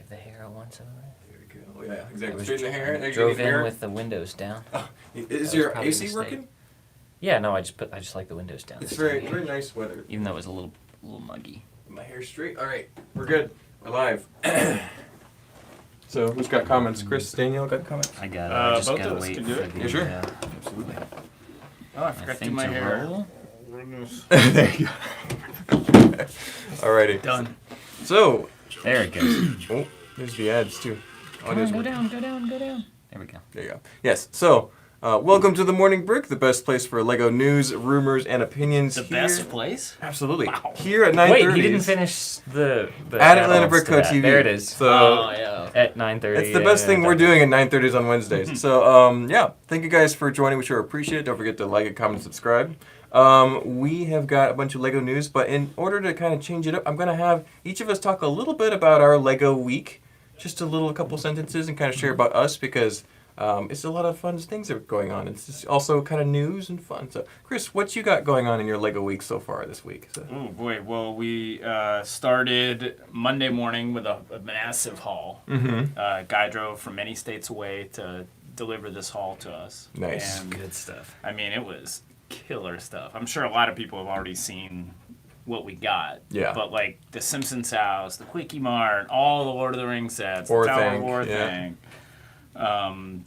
Get the hair on one side. There we go. Oh, yeah, exactly. Straighten the hair. Drove in with the windows down. Oh, is your AC working? Yeah, no, I just like the windows down. It's very nice weather. Even though it was a little muggy. My hair's straight. All right, we're good. We're live. So who's got comments? Chris, Daniel got comments? I got it. I just both gotta of us wait can do for it. the. You sure? Absolutely. Oh, I forgot to do my hair. Roll. There you go. Alrighty. Done. So. There it goes. Oh, there's the ads too. Come on, go down. There we go. There you go. Yes. So, welcome to the Morning Brick, the best place for Lego news, rumors, and opinions. The best place? Absolutely. Wow. Here at 9:30. Wait, he didn't finish the at Atlanta add-ons Brick to Co. that. TV. There it is. So yeah. At 9:30. it's the best thing we're doing at 9:30s on Wednesdays. So, yeah, thank you guys for joining. We sure appreciate it. Don't forget to like it, comment, subscribe. We have got a bunch of Lego news, but in order to kind of change it up, I'm going to have each of us talk a little bit about our Lego week. Just a couple sentences and kind of share about us because it's a lot of fun things that are going on. It's just also kind of news and fun. So, Chris, what you got going on in your Lego week so far this week? So. Oh boy, well we started Monday morning with a massive haul. Mm-hmm. Guy drove from many states away to deliver this haul to us. Nice. And, Good stuff. I mean, it was killer stuff. I'm sure a lot of people have already seen what we got. Yeah. But like the Simpsons house, the Quickie Mart, all the Lord of the Rings sets, Or the Tower Thing, of War yeah. thing,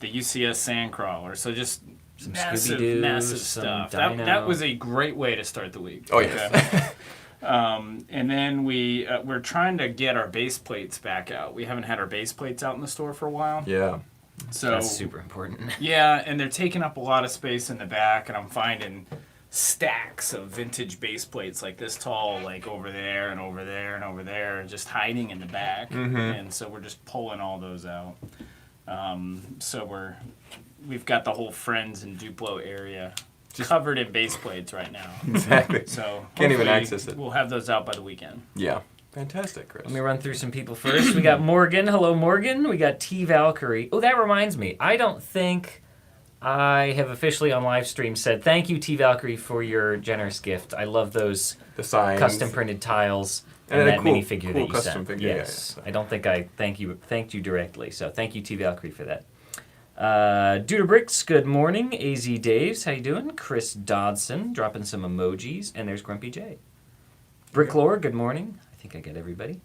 the UCS Sandcrawler. So just Some massive Scooby-Doos, some stuff. Dino. That was a great way to start the week. Oh, yes. And then we're trying to get our base plates back out. We haven't had our base plates out in the store for a while. Yeah. So That's super important. yeah, and they're taking up a lot of space in the back, and I'm finding stacks of vintage base plates like this tall, like over there and over there and over there, just hiding in the back. And so we're just pulling all those out. So we've got the whole Friends and Duplo area covered in base plates right now. Exactly. So Can't even hopefully access it. We'll have those out by the weekend. Yeah. Fantastic, Chris. Let me run through some people first. We got Morgan. Hello, Morgan. We got T. Valkyrie. Oh, that reminds me. I don't think I have officially on live stream said thank you, T. Valkyrie, for your generous gift. I love those The signs. custom printed tiles And and a that cool- minifigure cool that you custom sent. figure, Yes. yeah. I don't think I thanked you directly. So thank you, T. Valkyrie, for that. Duda Bricks, good morning. AZ Daves, how you doing? Chris Dodson, dropping some emojis. And there's Grumpy J. Bricklore, good morning. I think I get everybody.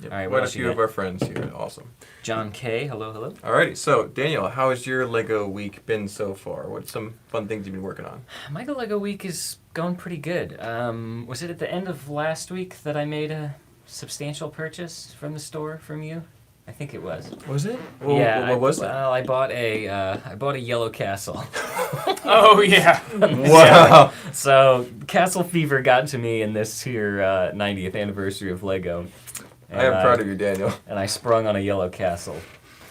Yep. All right, what Quite a else you few of got? our friends here. Awesome. John K. Hello. Alrighty, so Daniel, how has your Lego week been so far? What's some fun things you've been working on? My Lego week is going pretty good. Was it at the end of last week that I made a substantial purchase from the store from you? I think it was. Was it? Yeah. What was it? Well, I bought a yellow castle. Oh yeah. Wow. So Castle Fever got to me in this here 90th anniversary of Lego. I am proud of you, Daniel. And I sprung on a yellow castle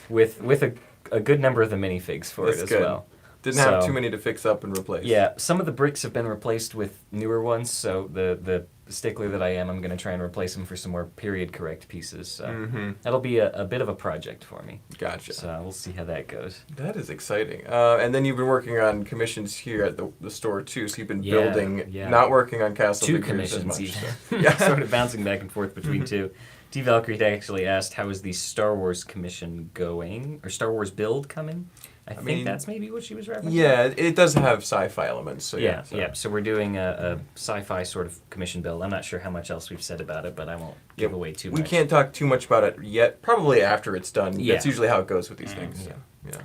with a good number of the minifigs for That's it as good. well. Didn't have So- too many to fix up and replace. Yeah, some of the bricks have been replaced with newer ones, so the stickler that I am, I'm going to try and replace them for some more period correct pieces. So that'll be a bit of a project for me. Gotcha. So we'll see how that goes. That is exciting. And then you've been working on commissions here at the store too. So you've been building, not working on castle Two figures as commissions much. even. So. Yeah. Sort of bouncing back and forth between two. T. Valkyrie actually asked, how is the Star Wars commission going? Or Star Wars build coming? I think mean, that's maybe what she was referencing. Yeah, it does have sci-fi elements. So Yeah. So. So we're doing a sci-fi sort of commission build. I'm not sure how much else we've said about it, but I won't give away too much. We can't talk too much about it yet. Probably after it's done. Yeah. That's usually how it goes with these things. So, yeah.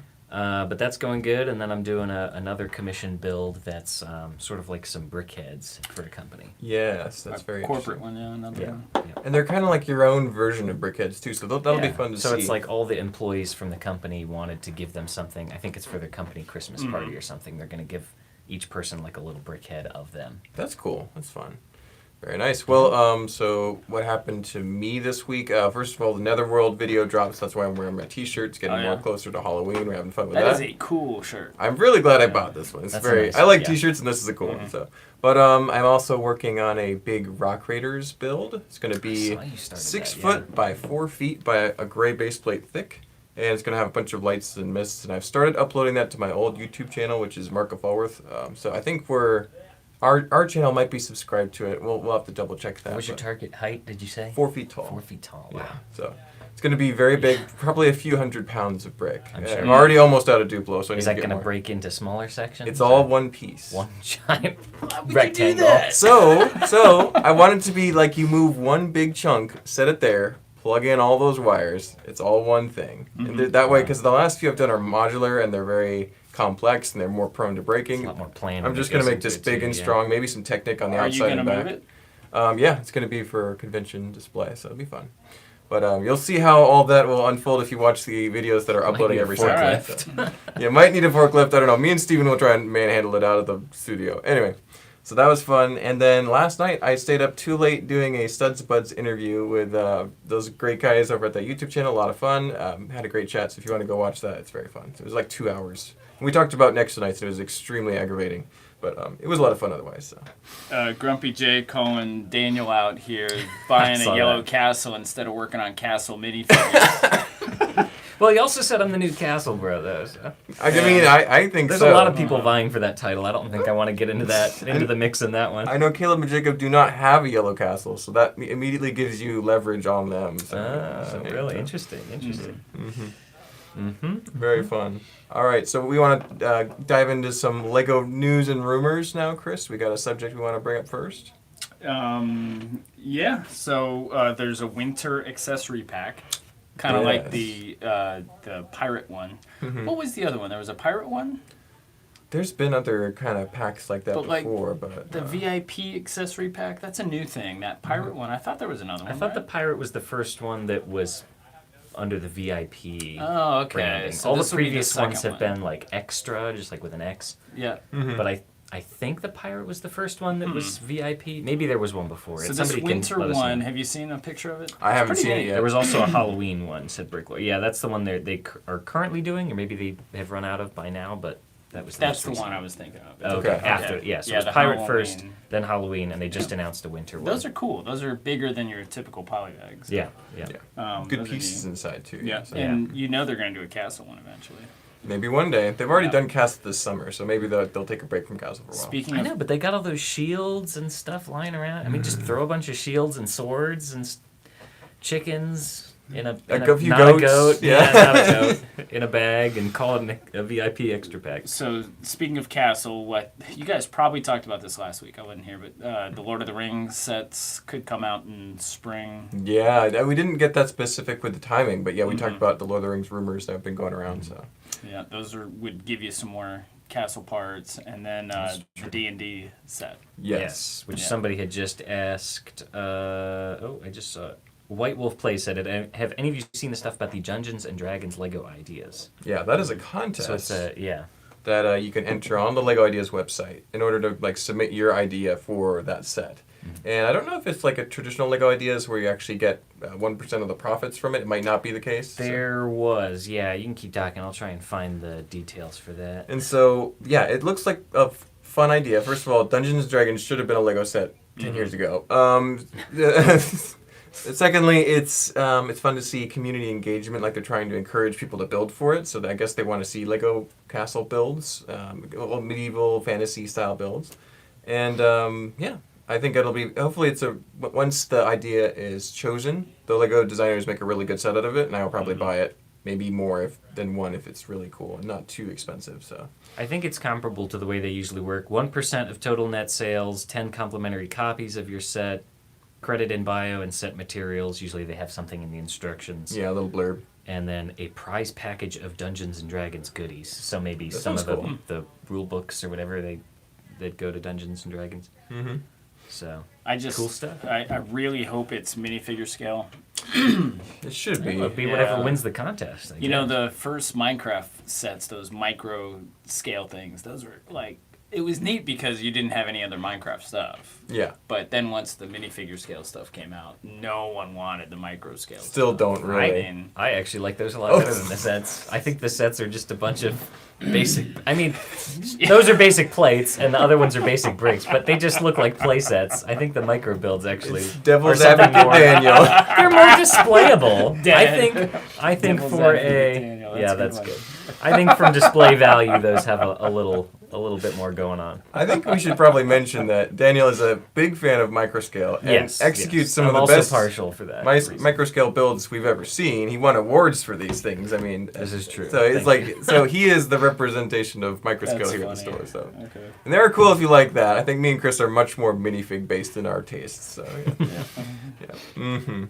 But that's going good, and then I'm doing another commission build that's sort of like some Brickheadz for a company. Yes, that's very corporate interesting. one. Yeah, another Yeah. one. And they're kind of like your own version of Brickheadz too, so that'll be fun to see. So it's like all the employees from the company wanted to give them something. I think it's for their company Christmas party or something. They're going to give each person like a little brickhead of them. That's cool. That's fun. Very nice. Well, so what happened to me this week? First of all, the Netherworld video drops. That's why I'm wearing my T-shirt. It's getting more closer to Halloween. We're having fun with that. That is a cool shirt. I'm really glad I bought this one. It's That's a very. nice I like one, yeah. T-shirts, and this is a cool one. So, but I'm also working on a big Rock Raiders build. It's going to be saw you started 6 that, foot by 4 feet by a gray base plate thick, and it's going to have a bunch of lights and mists. And I've started uploading that to my old YouTube channel, which is Mark of Falworth. So I think our channel might be subscribed to it. We'll have to double check that. What's your target height, did you say? 4 feet tall. 4 feet tall, wow. Yeah. So It's going to be very big, probably a few 100 pounds of brick. I'm sure. I'm already almost out of Duplo, so I need Is to that get going to more. break into smaller sections? It's all or one piece. one giant Why would you do rectangle. that? So I want it to be like you move one big chunk, set it there, plug in all those wires. It's all one thing. And that way, because the last few I've done are modular and they're very complex and they're more prone to breaking. It's a lot more planning. I'm just that going to goes make this into it big too, and yeah. strong, maybe some Technic on the Are you outside gonna and back. move it? Yeah, it's going to be for a convention display, so it'll be fun. But you'll see how all that will unfold if you watch the videos that are uploading need a every forklift. second. So. You might need a forklift. I don't know. Me and Steven will try and manhandle it out of the studio. Anyway, so that was fun. And then last night I stayed up too late doing a Studs Buds interview with those great guys over at the YouTube channel. A lot of fun. Had a great chat. So if you want to go watch that, it's very fun. So it was like 2 hours. And we talked about next tonight's, and it was extremely aggravating. But it was a lot of fun otherwise. So. Grumpy J calling Daniel out here buying saw a yellow that. castle instead of working on castle minifigures. Well, he also said I'm the new Castle Bro, though. So. I mean, I think There's so. a lot of people vying for that title. I don't think I want to get into the mix in that one. I know Caleb and Jacob do not have a yellow castle, so that immediately gives you leverage on them. So, Really interesting. Very fun. All right, so we want to dive into some Lego news and rumors now, Chris. We got a subject we want to bring up first. Yeah, so there's a winter accessory pack, kind of like the pirate one. What was the other one? There was a pirate one? There's been other kind of packs like that But, like, before, but The VIP accessory pack? That's a new thing. That pirate one, I thought there was another one. I thought the right? pirate was the first one that was under the VIP Oh, okay. branding. So All the this will be previous second ones have one. been like extra, just like with an X. Yeah. But I think the pirate was the first one that was VIP. Maybe there was one before. So it. this Somebody can winter let us know. one, have you seen a picture of it? I haven't It's seen pretty it neat. yet. There was also a Halloween one, said Bricklord. Yeah, that's the one they are currently doing, or maybe they have run out of by now, but that was That's the most one recent I was thinking of. Okay, Okay. after, yeah. So Yeah, it was the pirate first, Halloween. then Halloween, and they just announced a winter one. Those are cool. Those are bigger than your typical polybags. Yeah. Good those are pieces neat. inside, too. Yeah, So and you know they're going to do a castle one eventually. maybe one day. They've already Yeah. done Castle this summer, so maybe they'll take a break from Castle for a while. Speaking I of, know, but they got all those shields and stuff lying around. I mean, just throw a bunch of shields and swords and chickens in a few not a goats. goat, Yeah. not a goat, in a bag, and call it a VIP extra pack. so speaking of castle, what you guys probably talked about this last week. I wasn't here, but the Lord of the Rings sets could come out in spring. Yeah, we didn't get that specific with the timing, but yeah, we talked about the Lord of the Rings rumors that have been going around, so. Yeah, those would give you some more castle parts, and then the D&D set. Yes. Which Yeah. somebody had just asked. I just saw it. White Wolf Play said it. Have any of you seen the stuff about the Dungeons and Dragons Lego ideas? Yeah, that is a contest. So it's that you can enter on the Lego Ideas website in order to like submit your idea for that set. And I don't know if it's like a traditional Lego Ideas where you actually get 1% of the profits from it. It might not be the case. so- There was, yeah. You can keep talking. I'll try and find the details for that. And so, yeah, it looks like a fun idea. First of all, Dungeons and Dragons should have been a Lego set 10 years ago. Secondly, it's fun to see community engagement, like they're trying to encourage people to build for it. So I guess they want to see Lego castle builds, little medieval fantasy style builds, and yeah, I think it'll be. Hopefully, once the idea is chosen, the Lego designers make a really good set out of it, and I will probably buy it. Maybe more than one if it's really cool and not too expensive. So I think it's comparable to the way they usually work. 1% of total net sales, 10 complimentary copies of your set, credit in bio and set materials. Usually they have something in the instructions. yeah, a little blurb. And then a prize package of Dungeons and Dragons goodies. So maybe That some sounds of cool. the rule books or whatever that go to Dungeons and Dragons. Mm-hmm. So I just cool stuff. I really hope it's minifigure scale. It should be. It'll be Yeah. whatever wins the contest. I You know, guess. the first Minecraft sets, those micro scale things, those were like, it was neat because you didn't have any other Minecraft stuff. Yeah. But then once the minifigure scale stuff came out, no one wanted the micro scale Still stuff. don't really. And I actually like those a lot Oh. better than the sets. I think the sets are just a bunch of basic. I mean, those are basic plates, and the other ones are basic bricks, but they just look like play sets. I think the micro builds actually Devil's are something advocate, more. Daniel. They're more displayable. Dan. I think Devil's for advocate, a Daniel, yeah, that's that's a good good. I think from display value, those have a little a little bit more going on. I think we should probably mention that Daniel is a big fan of microscale and executes some I'm of the best partial for that. microscale builds we've ever seen. He won awards for these things. I mean, This is true. So it's Thank you. so he is the representation of microscale That's here at the funny. store. So. Okay. And they're cool if you like that. I think me and Chris are much more minifig based in our tastes. So yeah. Mm-hmm.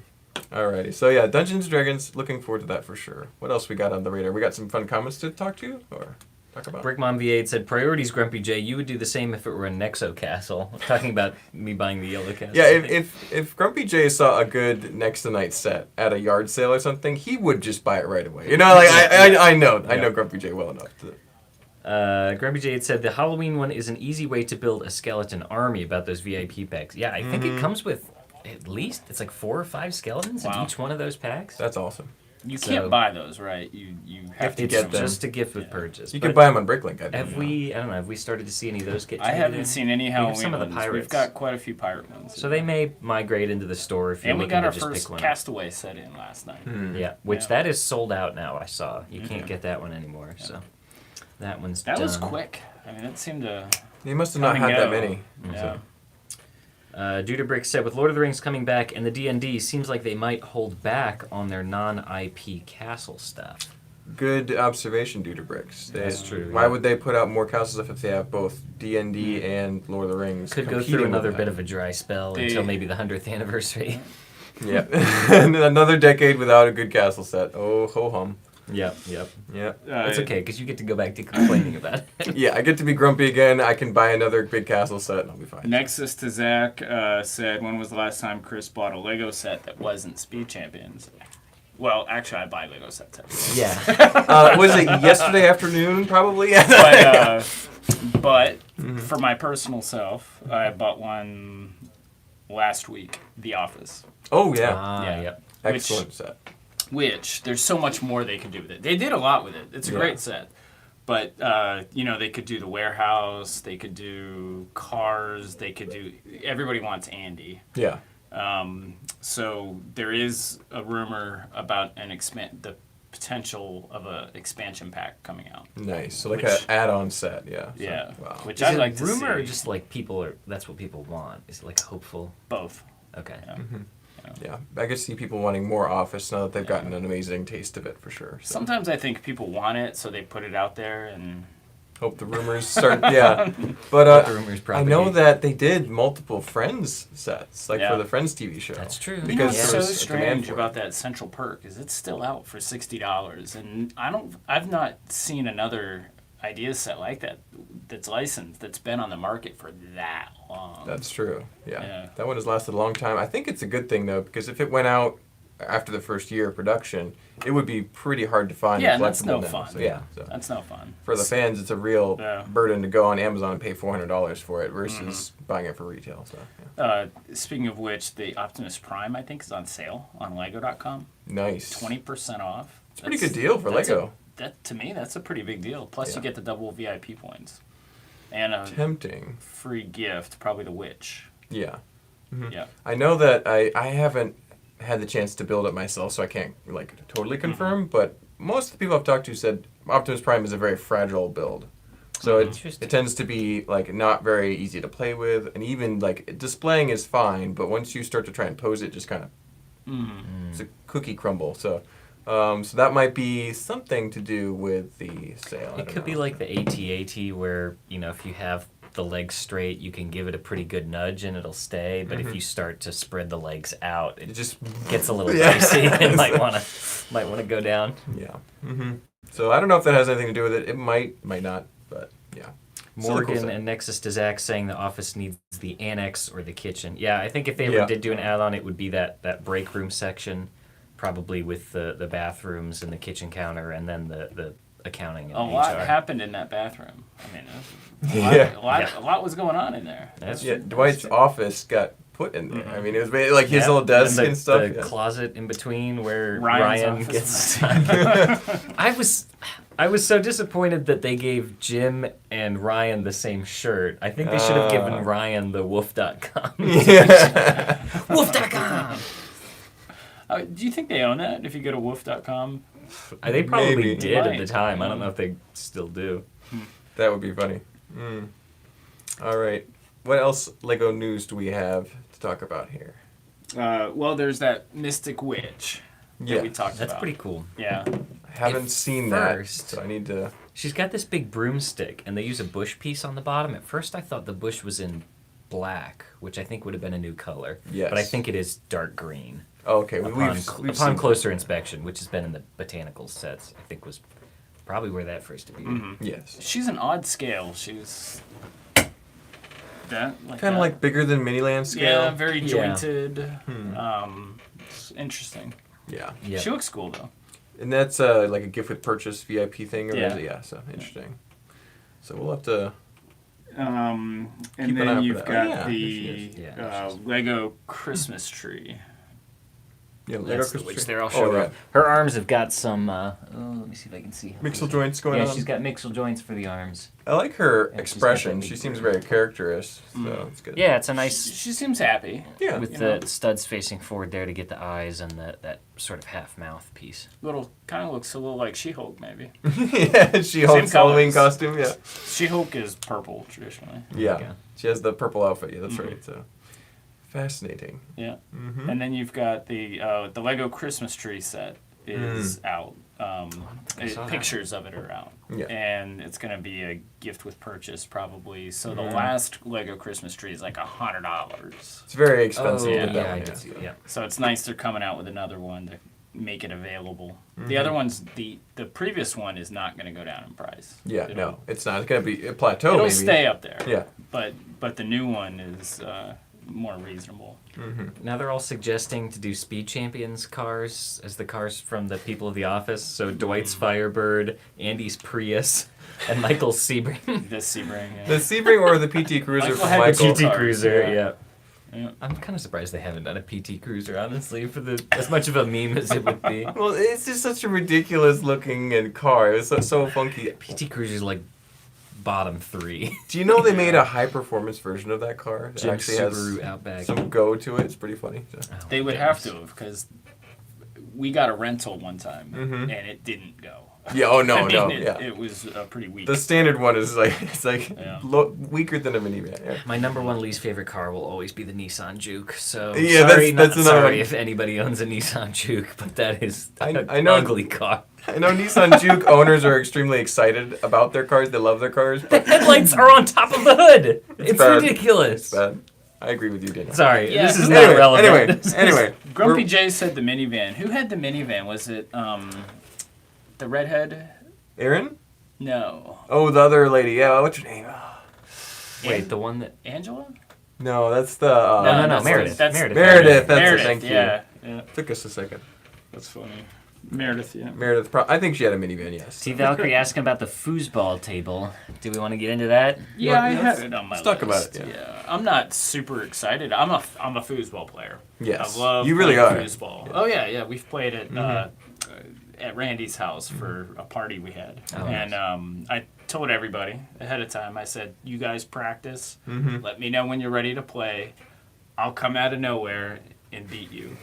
Alrighty. So yeah, Dungeons and Dragons. Looking forward to that for sure. What else we got on the radar? We got some fun comments to talk to or talk about. Brickmon V8 said, "Priorities, Grumpy J. You would do the same if it were a Nexo castle." Talking about me buying the yellow castle. Yeah, if Grumpy J saw a good Next to Night set at a yard sale or something, he would just buy it right away. You know, like I know Grumpy J well enough to. Grumpy J said, "The Halloween one is an easy way to build a skeleton army about those VIP packs." Yeah, I think it comes with at least, it's like 4 or 5 skeletons in each one of those packs. That's awesome. You can't buy those, right? You have to It's get them. just a gift with purchase. You can But buy them on Bricklink. I have we, I don't know, have we started to see any of those get I traded haven't in? seen any We have Halloween some of the ones. pirates. We've got quite a few pirate ones. So they may migrate into the store if you're and we looking got our to just first pick one up. Castaway set in last night. Yeah, which Yeah. that is sold out now, I saw. You can't get that one anymore, so that one's That done. was quick. I mean, it seemed to. You must have not Come had and that go. many. Yeah. So. Dudabrick said, with Lord of the Rings coming back and the D&D, seems like they might hold back on their non-IP castle stuff. Good observation, Dudabricks. That's true, Why yeah. would they put out more castle stuff if they have both D&D and Lord of the Rings? Could go through another bit of a dry spell until maybe the 100th anniversary. Yeah. Another decade without a good castle set. Oh, ho hum. Yep. That's okay, because you get to go back to complaining about it. Yeah, I get to be grumpy again. I can buy another big castle set and I'll be fine. Nexus to Zach said, when was the last time Chris bought a Lego set that wasn't Speed Champions? Well, actually, I buy Lego sets every day. Yeah. Was it yesterday afternoon, probably? But for my personal self, I bought one last week, The Office. Oh, yeah. Yeah. Yep. Excellent set. Which there's so much more they could do with it. They did a lot with it. It's a great set. But, they could do the warehouse, they could do cars, they could do... Everybody wants Andy. Yeah. So there is a rumor about the potential of an expansion pack coming out. Nice. So like an add-on set, yeah. So, Yeah. Wow. Which Is I'd it like to rumor or see. just like that's what people want? Is it like hopeful? Both. Okay. Yeah. Yeah. I could see people wanting more Office now that they've gotten an amazing taste of it for sure. So. Sometimes I think people want it, so they put it out there and... Hope the rumors start, yeah. But The rumors I know propagate. that they did multiple Friends sets, like Yeah. for the Friends TV show. That's true. You know Because what's there so was a demand strange for it. about that Central Perk is it's still out for $60, and I've not seen another idea set like that that's licensed that's been on the market for that long. That's true. Yeah. Yeah. That one has lasted a long time. I think it's a good thing though, because if it went out after the first year of production, it would be pretty hard to find. Yeah, and that's no collectible now. fun. So, yeah. So That's no fun. for the fans, it's a real Yeah. burden to go on Amazon and pay $400 for it versus buying it for retail. So yeah. Speaking of which, the Optimus Prime, I think, is on sale on Lego.com. Nice. 20% off. It's a pretty good deal for Lego. To me, that's a pretty big deal. Plus, Yeah. you get the double VIP points. And a Tempting. free gift, probably the Witch. Yeah. Yeah. I know that I haven't had the chance to build it myself, so I can't like totally confirm. But most of the people I've talked to said Optimus Prime is a very fragile build, so it tends to be like not very easy to play with, and even like displaying is fine, but once you start to try and pose it, just kind of it's a cookie crumble. So. So that might be something to do with the sale. I It don't could be know. like the AT-AT where, if you have the legs straight, you can give it a pretty good nudge and it'll stay. But if you start to spread the legs out, it It just gets a little Yeah. dicey and might want to go down. yeah. So I don't know if that has anything to do with it. It might not, but yeah. Still a cool Morgan set. and Nexus to Zach saying the office needs the annex or the kitchen. Yeah, I think if they ever Yeah. did do an add-on, it would be that break room section, probably with the bathrooms and the kitchen counter and then the accounting and A HR. lot happened in that bathroom. I mean, Yeah. a lot was going on in there. That's Yeah, true. Dwight's office got put in there. I mean, it was like his Yeah, little desk and and stuff. The yeah. closet in between where Ryan's Ryan office. gets. I was so disappointed that they gave Jim and Ryan the same shirt. I think they should have given Ryan the wolf.com. Yeah. wolf.com. Do you think they own that? If you go to wolf.com, They probably Maybe. did at the Might. time. I don't know if they still do. That would be funny. All right. What else Lego news do we have to talk about here? Well, there's that Mystic Witch that we talked That's about. pretty cool. Yeah. I haven't seen that, so I need to... She's got this big broomstick, and they use a bush piece on the bottom. At first, I thought the bush was in black, which I think would have been a new color. Yes. But I think it is dark green. Oh, okay. Upon seen closer inspection, which has been in the botanical sets, I think was probably where that first appeared. Mm-hmm. Yes. She's an odd scale. She's Kind of like bigger than Miniland scale. Yeah, very Yeah. jointed. It's interesting. Yeah. Yeah. She looks cool though. And that's like a gift with purchase VIP thing, or Yeah. is it? Yeah. So interesting. So we'll have to. And Keep an eye out then for you've that. got Oh, yeah, the there she is. Yeah, Lego Christmas tree. Yeah, Lego That's the Christmas witch tree. there. I'll show Oh, her. yeah. Her arms have got some. Let me see if I can see. her. Mixel joints going Yeah, on. she's got mixel joints for the arms. I like her Yeah, she's got expression. that She big seems grin. very characterist, so it's good. Yeah, it's a nice She seems happy. Yeah. with you the know. studs facing forward there to get the eyes and that sort of half mouth piece. Kind of looks a little like She-Hulk maybe. Yeah, she holds Halloween colors. costume. Yeah. She-Hulk is purple traditionally. Yeah. Yeah. She has the purple outfit. Yeah, that's Mhm. right. So fascinating. Yeah. Mm-hmm. And then you've got the Lego Christmas tree set is out. I saw that. Pictures of it are out. Yeah. And it's going to be a gift with purchase probably. So the Mhm. last Lego Christmas tree is like $100. It's very expensive. Oh, to yeah, get that yeah, one, I did see that. Yeah. So it's nice they're coming out with another one to make it available. The Mhm. other one's the previous one is not going to go down in price. Yeah, It'll- no, it's not. It's gonna be a plateau. It'll maybe. stay up there. Yeah. But the new one is more reasonable. Mm-hmm. Now they're all suggesting to do Speed Champions cars as the cars from the people of the office. So Dwight's Firebird, Andy's Prius, and Michael's Sebring. This Sebring. Yeah. The Sebring or the PT Cruiser Michael from had the Michael. PT PT Cruiser, yeah. yeah. Yeah. I'm kind of surprised they haven't done a PT Cruiser, honestly, for the as much of a meme as it would be. Well, it's just such a ridiculous looking car. It's so funky. PT Cruiser's like bottom 3. Do you know they made a high performance version of that car? That Jim actually Subaru has Outback. some go to it. It's pretty funny. So. Oh, They would have to have because we got a rental one time Mhm. and it didn't go. Yeah. Oh no, I mean, no. it, Yeah. it was pretty weak. The standard one is like it's like Yeah. weaker than a minivan. Yeah. My number one least favorite car will always be the Nissan Juke. So Yeah, sorry, that's another sorry one. if anybody owns a Nissan Juke, but that is an I know- ugly car. I know Nissan Juke owners are extremely excited about their cars. They love their cars. The But headlights are on top of the hood. It's bad. ridiculous. it's bad. I agree with you, Daniel. Sorry, Yeah. this is Anyway, not relevant. Anyway, Grumpy we're- J said the minivan. Who had the minivan? Was it the redhead? Aaron? No. Oh, the other lady. Yeah, what's her name? Wait, the one that Angela? No, that's the. no, that's- Meredith. that's- Meredith. Meredith. That's Meredith, it. Thank you. yeah. Yeah, Took us a second. that's funny. Meredith, yeah. Meredith. I think she had a minivan. Yes. T. Valkyrie asking about the foosball table. Do we want to get into that? Yeah, I Let's- have it on my let's talk about list. it, yeah. I'm not super excited. I'm a foosball player. Yes. I love You really playing are. foosball. Yeah. Oh yeah. We've played it Mhm. at Randy's house for a party we had, Oh, and I told everybody ahead of time. I said, "You guys practice. Mm-hmm. Let me know when you're ready to play. I'll come out of nowhere and beat you.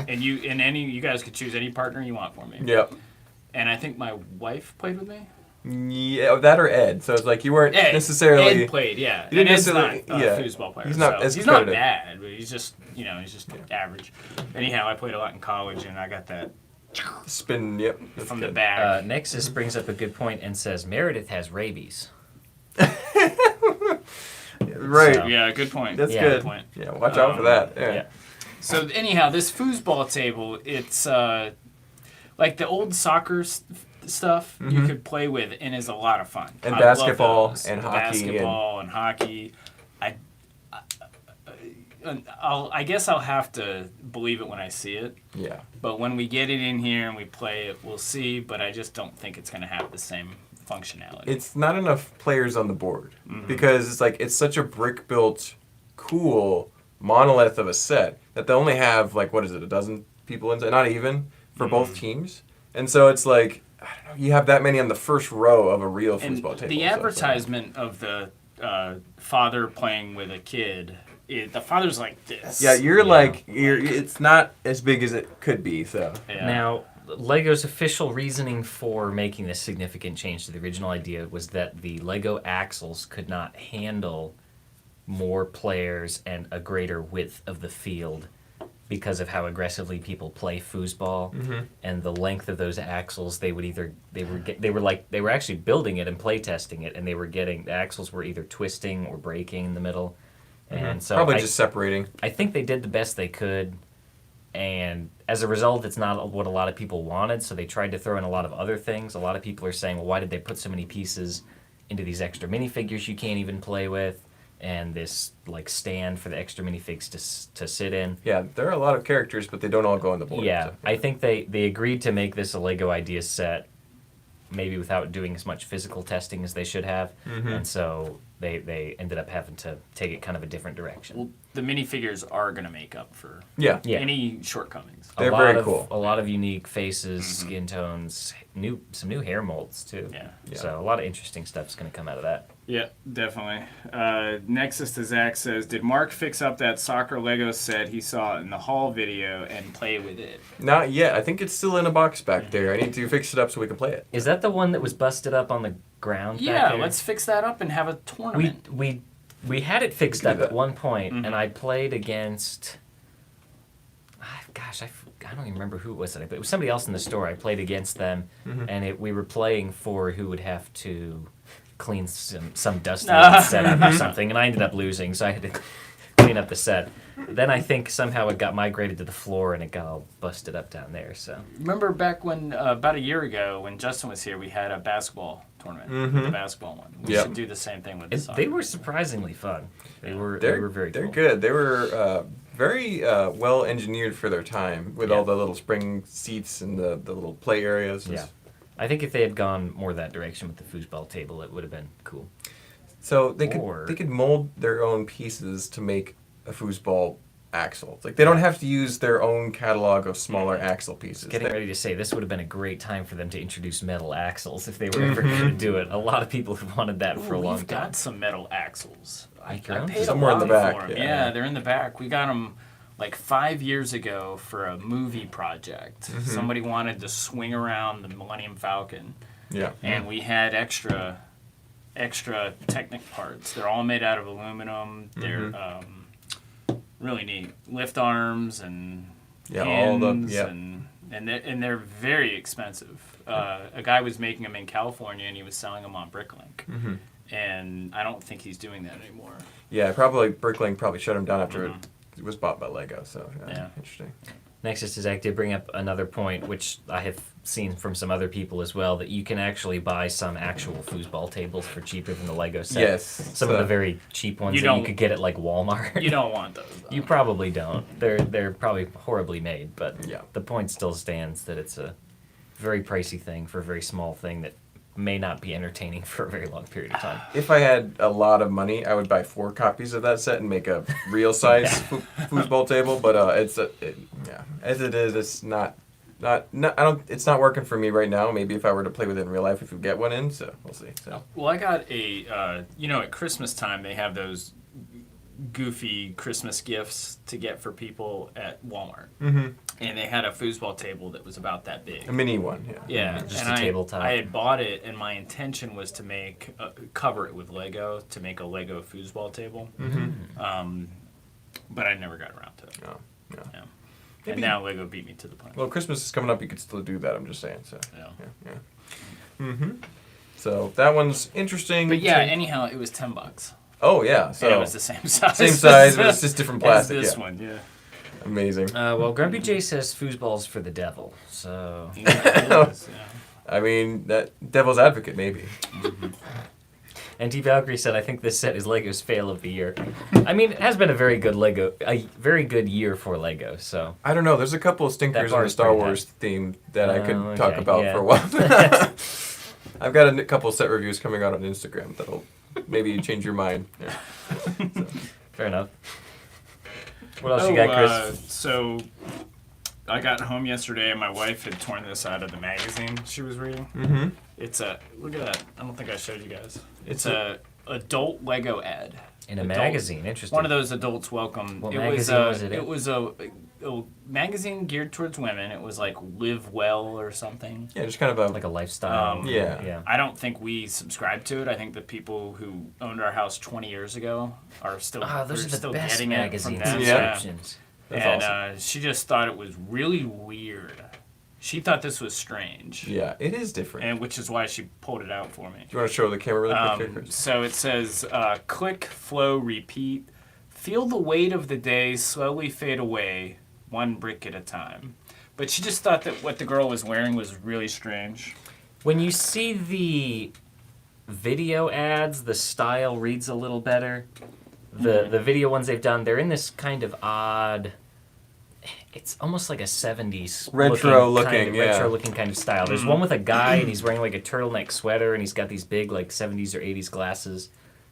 And you guys could choose any partner you want for me." Yep. And I think my wife played with me. Yeah, that or Ed. So it's like you weren't necessarily. Ed played, yeah. You didn't And Ed's necessarily- not a yeah. foosball player. He's not so as he's not competitive. bad, but he's just average. Anyhow, I played a lot in college, and I got that Spin. Yep. That's from good. the back. Nexus brings up a good point and says Meredith has rabies. Right. So- Yeah, good point. That's Yeah. good. Point. Yeah. Watch out for that. Yeah. Yeah. So anyhow, this foosball table, it's like the old soccer stuff you Mhm. could play with, and is a lot of fun. And I basketball love those. and The hockey basketball and hockey. I guess I'll have to believe it when I see it. Yeah. But when we get it in here and we play it, we'll see. But I just don't think it's going to have the same functionality. It's not enough players on the board Mhm. because it's such a brick built, cool monolith of a set that they only have like what is it, a dozen people inside, not even for both teams, and so it's like I don't know, you have that many on the first row of a real And foosball table. the so it's like- advertisement of the father playing with a kid, the father's like this. Yeah, you're like you're. It's not as big as it could be. So Yeah. Now, Lego's official reasoning for making this significant change to the original idea was that the Lego axles could not handle more players and a greater width of the field because of how aggressively people play foosball, and the length of those axles. They were actually building it and play testing it, and the axles were either twisting or breaking in the middle, and so Probably just separating. I think they did the best they could. And as a result, it's not what a lot of people wanted, so they tried to throw in a lot of other things. A lot of people are saying, well, why did they put so many pieces into these extra minifigures you can't even play with, and this like stand for the extra minifigs to sit in? Yeah, there are a lot of characters, but they don't all go on the board. Yeah, so. I think they agreed to make this a Lego idea set, maybe without doing as much physical testing as they should have, and so they ended up having to take it kind of a different direction. Well, the minifigures are going to make up for Yeah. any shortcomings. They're very cool. A lot of unique faces, skin tones, some new hair molds too. Yeah. So a lot of interesting stuff's going to come out of that. Yeah, definitely. Nexus to Zach says, did Mark fix up that soccer Lego set he saw in the haul video and play with it? Not yet. I think it's still in a box back there. I need to fix it up so we can play it. Is that the one that was busted up on the ground? Yeah, back there? let's fix that up and have a tournament. We had it fixed We can up do at that. one point, and I played against. Gosh, I don't even remember who it was. But it was somebody else in the store. I played against them, and we were playing for who would have to clean some dust out of the setup or something, and I ended up losing, so I had to clean up the set. Then I think somehow it got migrated to the floor, and it got all busted up down there. So Remember back when, about a year ago, when Justin was here, we had a basketball tournament, the basketball one. We Yep. should do the same thing with the soccer. they were surprisingly fun. They were very They're cool. good. They were very well engineered for their time with Yeah. all the little spring seats and the little play areas. Yeah. I think if they had gone more that direction with the foosball table, it would have been cool. So they Or- could mold their own pieces to make a foosball axle. It's like they don't have to use their own catalog of smaller axle pieces. Getting ready to say, this would have been a great time for them to introduce metal axles if they were ever going to do it. A lot of people have wanted that for a long We've time. got some metal axles. I Make your own? paid Somewhere a in the lot back, for 'em. yeah. Yeah, they're in the back. We got them like 5 years ago for a movie project. Somebody wanted to swing around the Millennium Falcon, Yeah. and we had extra Technic parts. They're all made out of aluminum. They're really neat. Lift arms and Yeah, all the- pins yeah. and they're very expensive. A guy was making them in California, and he was selling them on Bricklink. And I don't think he's doing that anymore. Yeah, probably Bricklink probably shut them down after it was bought by Lego. So Yeah. Interesting. Nexus is did bring up another point, which I have seen from some other people as well, that you can actually buy some actual foosball tables for cheaper than the Lego set. Yes. Some of the very cheap ones that you could get at like Walmart. You don't want those, though. You probably don't. They're probably horribly made, but Yeah. the point still stands that it's a very pricey thing for a very small thing that may not be entertaining for a very long period of time. If I had a lot of money, I would buy 4 copies of that set and make a real size foosball table. But as it is, it's not. It's not working for me right now. Maybe if I were to play with it in real life, if we get one in, so we'll see. So Well, I got a, at Christmas time, they have those goofy Christmas gifts to get for people at Walmart. And they had a foosball table that was about that big. a mini one, yeah. Yeah, Just and a tabletop. I had bought it, and my intention was to make cover it with Lego to make a Lego foosball table. But I never got around to it. No. Yeah. Maybe- And now Lego beat me to the punch. Well, Christmas is coming up. You could still do that. I'm just saying. So Yeah. So that one's interesting. But yeah, anyhow, it was $10. Oh yeah. So And it was the same size. same size, but it's just different plastic. As this Yeah. one, yeah. Amazing. Well, Grumpy J says foosball's for the devil, so... Yeah. I mean, that devil's advocate maybe. And T. Valkyrie said, I think this set is Lego's fail of the year. I mean, it has been a very good year for Lego, so... I don't know. There's a couple of stinkers in the part's Star pretty Wars theme that I could Oh, talk okay, about yeah. for a while. I've got a couple set reviews coming out on Instagram that'll maybe change your mind. Yeah. Fair enough. What else you got, Chris? So I got home yesterday, and my wife had torn this out of the magazine she was reading. Mm-hmm. It's a look at that. I don't think I showed you guys. It's It's adult Lego ad. In a Adult- magazine, interesting. One of those adults welcome. What it magazine was it in? It was a magazine geared towards women. It was like Live Well or something. Yeah, just kind of a like a lifestyle. Yeah. I don't think we subscribed to it. I think the people who owned our house 20 years ago are still, Ah, those they're are the still best getting magazine it from them. Yeah. subscriptions. That's And awesome. she just thought it was really weird. She thought this was strange. Yeah, it is different. And which is why she pulled it out for me. Do you want to show the camera really quick, here, Chris? So it says, click, flow, repeat. Feel the weight of the day slowly fade away, one brick at a time. But she just thought that what the girl was wearing was really strange. When you see the video ads, the style reads a little better. The video ones they've done, they're in this kind of odd. It's almost like a 70s retro looking kind of style. There's one with a guy and he's wearing like a turtleneck sweater and he's got these big like 70s or 80s glasses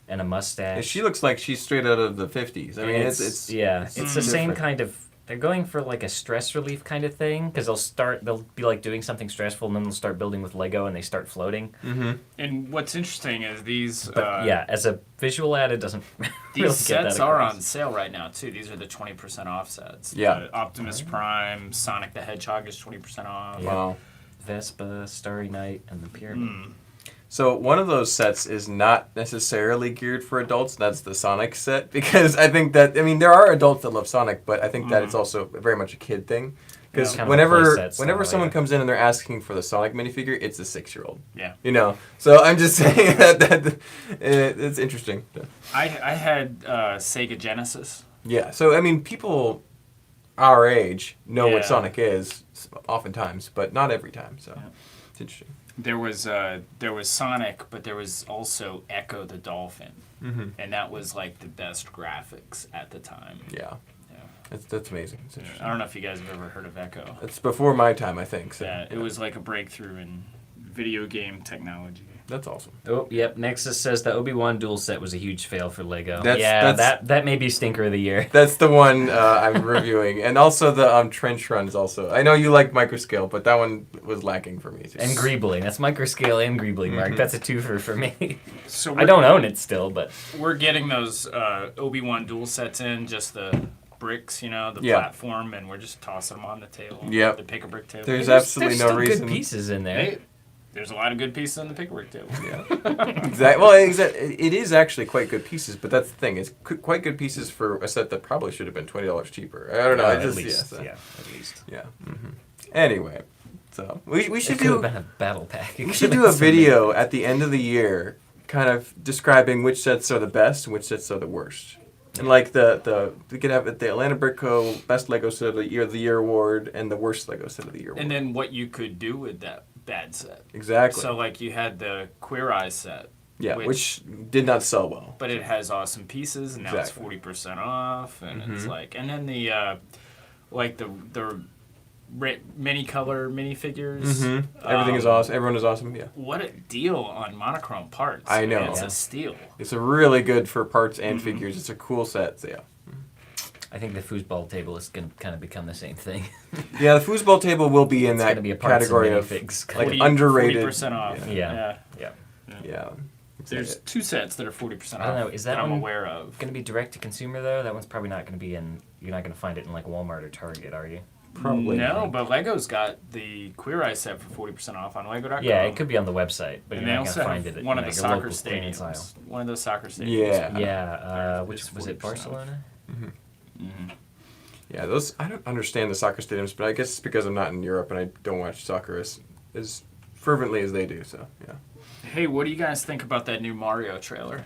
and a mustache. Yeah, she looks like she's straight out of the 50s. I mean, it's it's the different. same kind of. They're going for like a stress relief kind of thing because they'll be like doing something stressful and then they'll start building with Lego and they start floating. Mm-hmm. And what's interesting is these But as a visual ad, it doesn't. these really sets get that are across. on sale right now too. These are the 20% off sets. Yeah. Optimus Prime, Sonic the Hedgehog is 20% off. Yeah. Wow. Vespa, Starry Night, and the Pyramid. So one of those sets is not necessarily geared for adults. That's the Sonic set because I think that there are adults that love Sonic, but I think that it's also very much a kid thing. Because Kind of a whenever play set someone style, comes in and they're asking for the Sonic minifigure, it's a 6-year-old. Yeah. So I'm just saying that it's interesting. I had Sega Genesis. Yeah. So people our age know what Yeah. Sonic is oftentimes, but not every time. So it's interesting. There was Sonic, but there was also Echo the Dolphin, and that was like the best graphics at the time. Yeah. Yeah. That's amazing. It's interesting. I don't know if you guys have ever heard of Echo. It's before my time, I think. So. Yeah, it was like a breakthrough in video game technology. That's awesome. Oh, yep. Nexus says the Obi-Wan duel set was a huge fail for Lego. That's- that may be stinker of the year. That's the one I'm reviewing, and also the trench runs. Also, I know you like microscale, but that one was lacking for me. And greebling. That's microscale and greebling, Mark. That's a twofer for me. So I don't own it still, but We're getting those Obi-Wan duel sets in, just the bricks, the Yeah. platform, and we're just tossing them on the table. Yep. The pick-a-brick table. There's absolutely there's no still reason. good pieces in there. Hey, there's a lot of good pieces on the pick-a-brick table. Yeah. Exactly. Well, it is actually quite good pieces, but that's the thing. It's quite good pieces for a set that probably should have been $20 cheaper. I don't know. At least. Yeah. At least. Yeah. Anyway, so we should It could have do been a battle pack. we should do a video at the end of the year, kind of describing which sets are the best and which sets are the worst. And like we could have the Atlanta Brick Co. Best Lego Set of the Year award and the worst Lego Set of the Year award. And then what you could do with that bad set. Exactly. So like you had the Queer Eye set. Yeah, which did not sell well. But it has awesome pieces, and now Exactly. it's 40% off, and it's like, and then the many color minifigures. Everything is awesome. Everyone is awesome. Yeah. What a deal on monochrome parts! I know. It's Yeah. a steal. It's a really good for parts and figures. It's a cool set. So yeah. I think the foosball table is going to kind of become the same thing. Yeah, the foosball table will be in It's that gonna be a parts and category of minifigs like 40 underrated. 40% off. Yeah. Yeah. There's two sets that are 40% off. I don't know, is that I'm one aware of? Going to be direct to consumer though? That one's probably not going to be in. You're not going to find it in like Walmart or Target, are you? Probably. No, but Lego's got the Queer Eye set for 40% off on Lego.com. Yeah, it could be on the website, but And you're they not going also to find have it at one of like the a soccer local clearance aisle. stadiums. One of those soccer stadiums. Yeah. Yeah, It's was it 40% off. Barcelona? Yeah, those I don't understand the soccer stadiums, but I guess it's because I'm not in Europe and I don't watch soccer as fervently as they do. So yeah, Hey, what do you guys think about that new Mario trailer?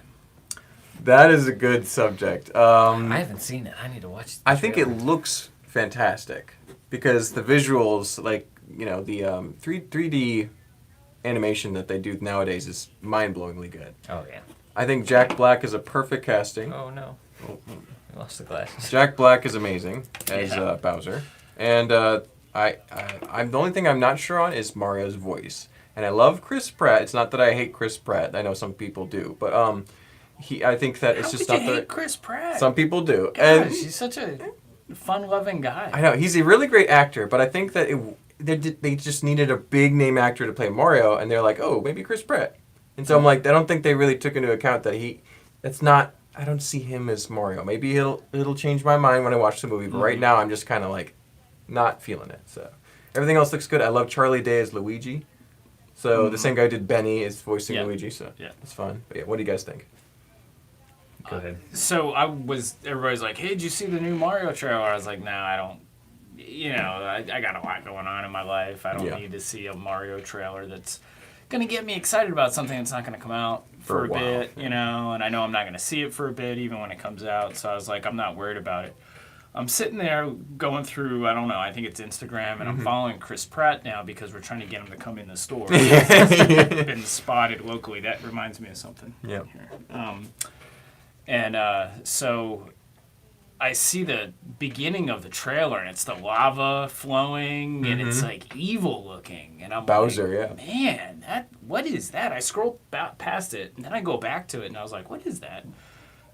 that is a good subject. I haven't seen it. I need to watch. The I think it trailer. looks fantastic because the visuals, like the 3D animation that they do nowadays is mind-blowingly good. Oh yeah. I think Jack Black is a perfect casting. Oh no. I lost the glasses. Jack Black is amazing as Yeah. Bowser, and I'm the only thing I'm not sure on is Mario's voice. And I love Chris Pratt. It's not that I hate Chris Pratt. I know some people do, but I think that it's How just could not you hate the Chris Pratt? some people do. Gosh, And he's such a fun-loving guy. I know he's a really great actor, but I think that they just needed a big name actor to play Mario, and they're like, oh, maybe Chris Pratt. And so I'm like, I don't think they really took into account that that's not, I don't see him as Mario. Maybe it'll change my mind when I watch the movie, but right now I'm just kind of like not feeling it. So everything else looks good. I love Charlie Day as Luigi. So the same guy who did Benny is voicing Luigi, so it's fun. But yeah, what do you guys think? Go ahead. So everybody's like, hey, did you see the new Mario trailer? I was like, no, I don't. You know, I got a lot going on in my life. I don't need to see a Mario trailer that's going to get me excited about something that's not going to come out for a bit, you know, and I know I'm not going to see it for a bit even when it comes out. So I was like, I'm not worried about it. I'm sitting there going through, I don't know, I think it's Instagram, and I'm following Chris Pratt now because we're trying to get him to come in the store. He's been spotted locally. That reminds me of something. Yeah. So I see the beginning of the trailer, and it's the lava flowing, and it's like evil looking, and I'm Bowser, like, man, what is that? I scrolled past it, and then I go back to it, and I was like, what is that?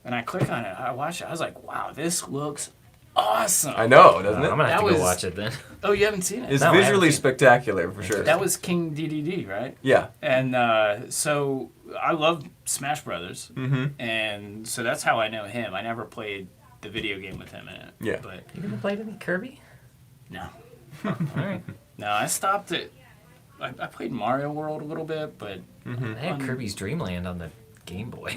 And I click on it, I watch it, I was like, wow, this looks awesome. I know, doesn't it? I'm gonna have to go watch it then. Oh, you haven't seen it? It's visually spectacular for sure. That was King DDD, right? Yeah. And so I love Smash Brothers, and so that's how I know him. I never played the video game with him in it. Yeah. But You never played any Kirby? no. All right. No, I stopped it. I played Mario World a little bit, but I had Kirby's Dream Land on the Game Boy.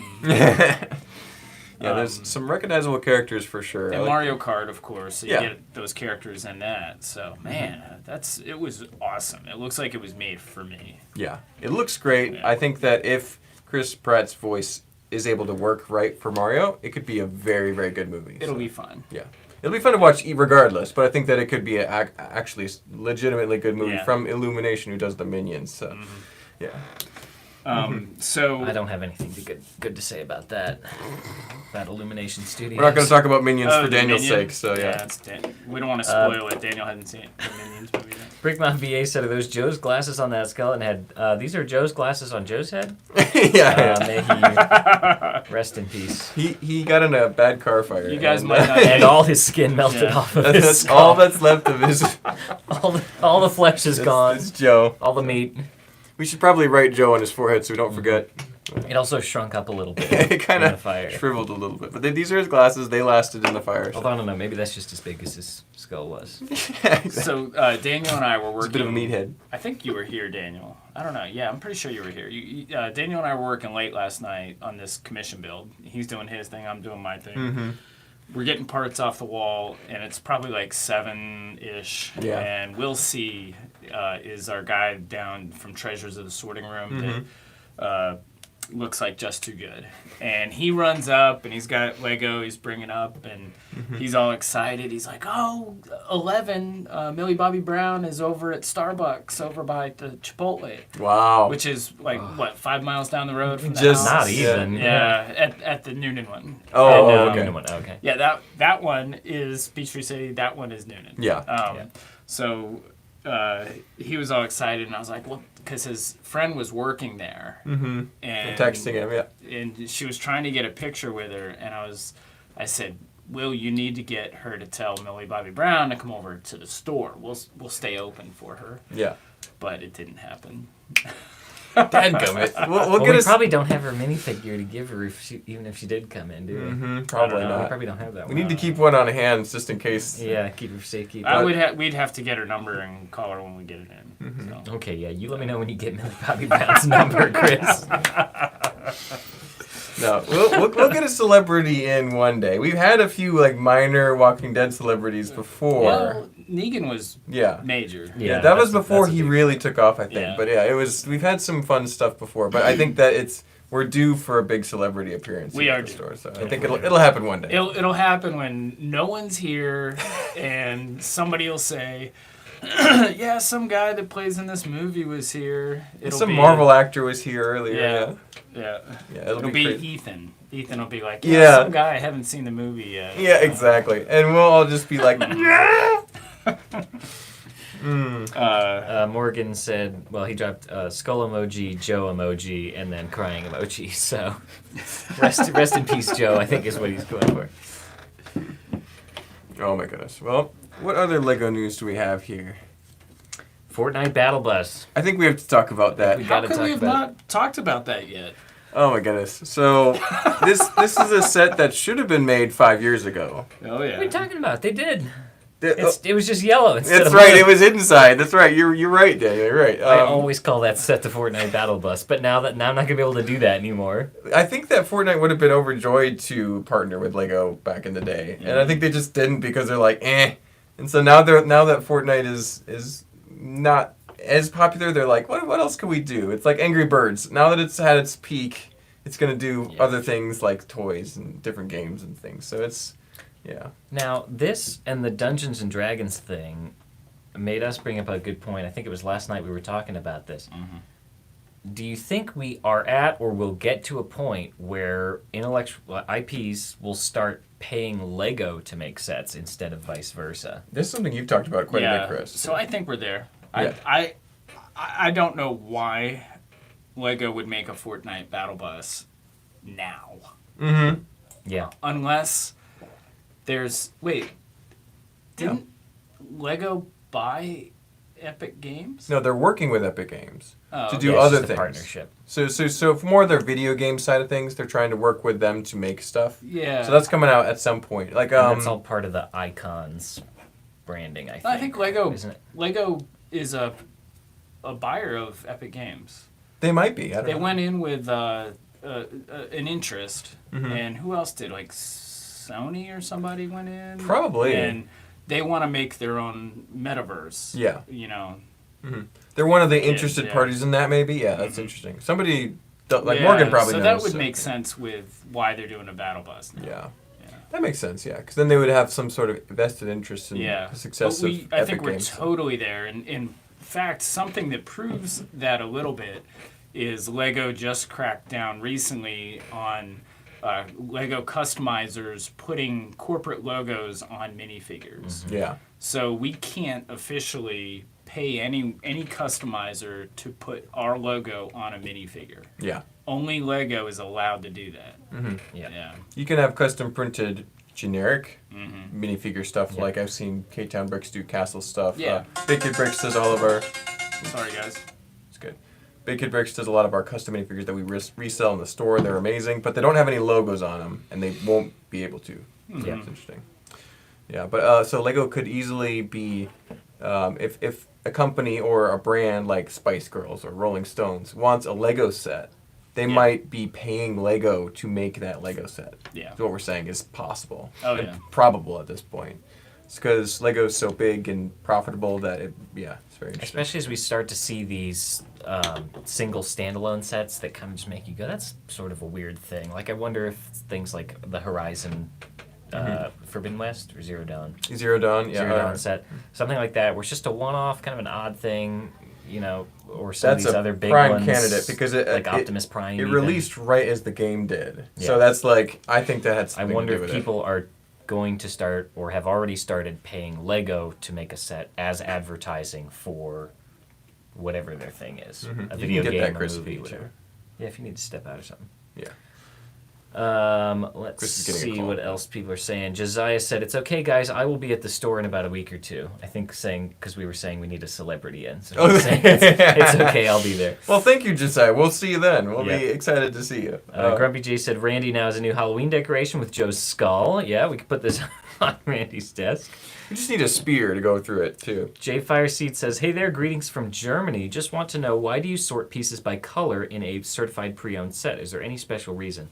Yeah, there's some recognizable characters for sure. and Mario Kart, of course. So you Yeah. get those characters in that. So man, it was awesome. It looks like it was made for me. Yeah, it looks great. Yeah. I think that if Chris Pratt's voice is able to work right for Mario, it could be a very, very good movie. It'll be fun. Yeah. It'll be fun to watch regardless, but I think that it could be actually legitimately good movie from Illumination, who does the Minions. So, yeah. So I don't have anything good to say about that. About Illumination Studios. We're not going to talk about Minions for the Daniel's Minion? sake, so yeah. We don't want to spoil it. Daniel hasn't seen the Minions movie yet. Brickmont VA said, are those Joe's glasses on that skeleton head? These are Joe's glasses on Joe's head? Yeah. May he rest in peace. He got in a bad car fire. You guys and, might not. And all his skin melted off of his That's skull. all that's left of his. all the flesh is gone. It's Joe. All the meat. We should probably write Joe on his forehead so we don't forget. It also shrunk up a little bit. It kind in the of fire. shriveled a little bit. But these are his glasses. They lasted in the fire. Although I don't know, maybe that's just as big as his skull was. So Daniel and I were working. It's a bit of a meathead. I think you were here, Daniel. I don't know. Yeah, I'm pretty sure you were here. Daniel and I were working late last night on this commission build. He's doing his thing. I'm doing my thing. We're getting parts off the wall, and it's probably like 7-ish. Yeah. And Will C is our guy down from Treasures of the Sorting Room that looks like Just Too Good. And he runs up, and he's got Lego he's bringing up, and he's all excited. He's like, 11, Millie Bobby Brown is over at Starbucks over by the Chipotle. Wow. Which is like, 5 miles down the road from the Just house? Not even. Yeah, at the Noonan one. Oh, And, okay. Okay. Yeah, that one is Peachtree City. That one is Noonan. Yeah. So he was all excited, and I was like, well, because his friend was working there. And Texting him, yeah. And she was trying to get a picture with her, and I said, Will, you need to get her to tell Millie Bobby Brown to come over to the store. We'll stay open for her. Yeah. But it didn't happen. Dadgummit. We'll We get us. probably don't have her minifigure to give her even if she did come in, do we? Probably I don't know. We not. probably don't have that We one. need to keep one on hand just in case. Yeah, keep her for safekeeping. We'd have to get her number and call her when we get it in. So. Okay, yeah, you let me know when you get Millie Bobby Brown's number, Chris. No, we'll get a celebrity in one day. We've had a few like minor Walking Dead celebrities before. Well, Negan was major. Yeah, that was before that's a he big- really took off, I think. Yeah. But yeah, it was. We've had some fun stuff before, but I think that we're due for a big celebrity appearance. We at are the due. store, so I think it'll happen one day. It'll happen when no one's here, and somebody will say, "Yeah, some guy that plays in this movie was here." Some Marvel actor was here earlier. Yeah. Yeah, it'll It'll be be crazy. Ethan. Ethan will be like, Yeah. some guy I haven't seen the movie yet. Yeah, exactly. And we'll all just be like, Morgan said, well, he dropped skull emoji, Joe emoji, and then crying emoji. So rest in peace, Joe, I think is what he's going for. oh my goodness. Well, what other Lego news do we have here? Fortnite Battle Bus. I think we have to talk about that. We How gotta come talk we have about not talked about that yet? Oh my goodness. So this is a set that should have been made 5 years ago. Oh What are you talking about? They did. It was just yellow instead That's of right. blue. It was inside. That's right. You're right, Daniel. You're right. I always call that set the Fortnite Battle Bus, but now I'm not gonna be able to do that anymore. I think that Fortnite would have been overjoyed to partner with Lego back in the day, and I think they just didn't because they're like, eh. And so now that Fortnite is not as popular, they're like, what else can we do? It's like Angry Birds. Now that it's had its peak, it's gonna do other things like toys and different games and things. So it's, yeah. Now, this and the Dungeons and Dragons thing made us bring up a good point. I think it was last night we were talking about this. Mm-hmm. Do you think we are at or will get to a point where intellectual IPs will start paying Lego to make sets instead of vice versa? This is something you've talked about quite a bit, Chris. So I think we're there. Yeah. I don't know why Lego would make a Fortnite Battle Bus now. Mm-hmm. Yeah. Unless didn't Lego buy Epic Games? No, they're working with Epic Games Oh, to okay. do Yeah, it's other just a things. partnership. So for more of their video game side of things, they're trying to work with them to make stuff. Yeah. So that's coming out at some point. Like And that's all part of the Icons branding, I think. I think Lego isn't it? Lego is a buyer of Epic Games. they might be. I don't They know. went in with an interest, Mhm. and who else did? Like Sony or somebody went in. Probably. And they want to make their own metaverse. Yeah. You know. They're one of the Kids, interested yeah. parties in that, maybe. Yeah, that's interesting. Somebody like Yeah, Morgan probably so knows. that would make sense with why they're doing a battle bus now. Yeah. Yeah. That makes sense. Yeah, because then they would have some sort of vested interest in Yeah. the success But of I Epic think we're Games. totally there. And in fact, something that proves that a little bit is Lego just cracked down recently on Lego customizers putting corporate logos on minifigures. Yeah. So we can't officially pay any customizer to put our logo on a minifigure. Yeah. Only Lego is allowed to do that. Yeah. Yeah. You can have custom printed generic Mm-hmm. minifigure stuff. Yeah. Like I've seen K-Town Bricks do castle stuff. Yeah. Big Kid Bricks does all of our. Sorry, guys. It's good. Big Kid Bricks does a lot of our custom minifigures that we resell in the store. They're amazing, but they don't have any logos on them, and they won't be able to. So Yeah. It's interesting. Yeah, but so Lego could easily be, if a company or a brand like Spice Girls or Rolling Stones wants a Lego set, they might be paying Lego to make that Lego set. Yeah. That's what we're saying is possible. Oh, and yeah. probable at this point. It's because Lego's so big and profitable that it's very interesting. Especially as we start to see these single standalone sets that kind of just make you go, that's sort of a weird thing. Like, I wonder if things like the Horizon Forbidden West or Zero Dawn. Zero Dawn, yeah. Zero Dawn set. Something like that, where it's just a one-off, kind of an odd thing, you know, or some That's of these a other big prime ones. candidate because like Optimus Prime. It even. released right as the game did. Yeah. So that's like, I think that had I something wonder to do if with people are going to start or have already started paying Lego to make a set as advertising for whatever their thing is. Mhm. A You video can get game, that, Chris, a if movie, you need to. whatever. Yeah, if you need to step out or something. Yeah. Let's Chris is getting a see call. what else people are saying. Josiah said, "It's okay, guys. I will be at the store in about a week or two." I think saying because we were saying we need a celebrity in, so he's saying it's okay. I'll be there. Well, thank you, Josiah. We'll see you then. We'll Yeah. be excited to see you. Grumpy J said, "Randy now has a new Halloween decoration with Joe's skull." Yeah, we could put this on Randy's desk. we just need a spear to go through it, too. J Fireseed says, "Hey there, greetings from Germany. Just want to know, why do you sort pieces by color in a certified pre-owned set? Is there any special reason?"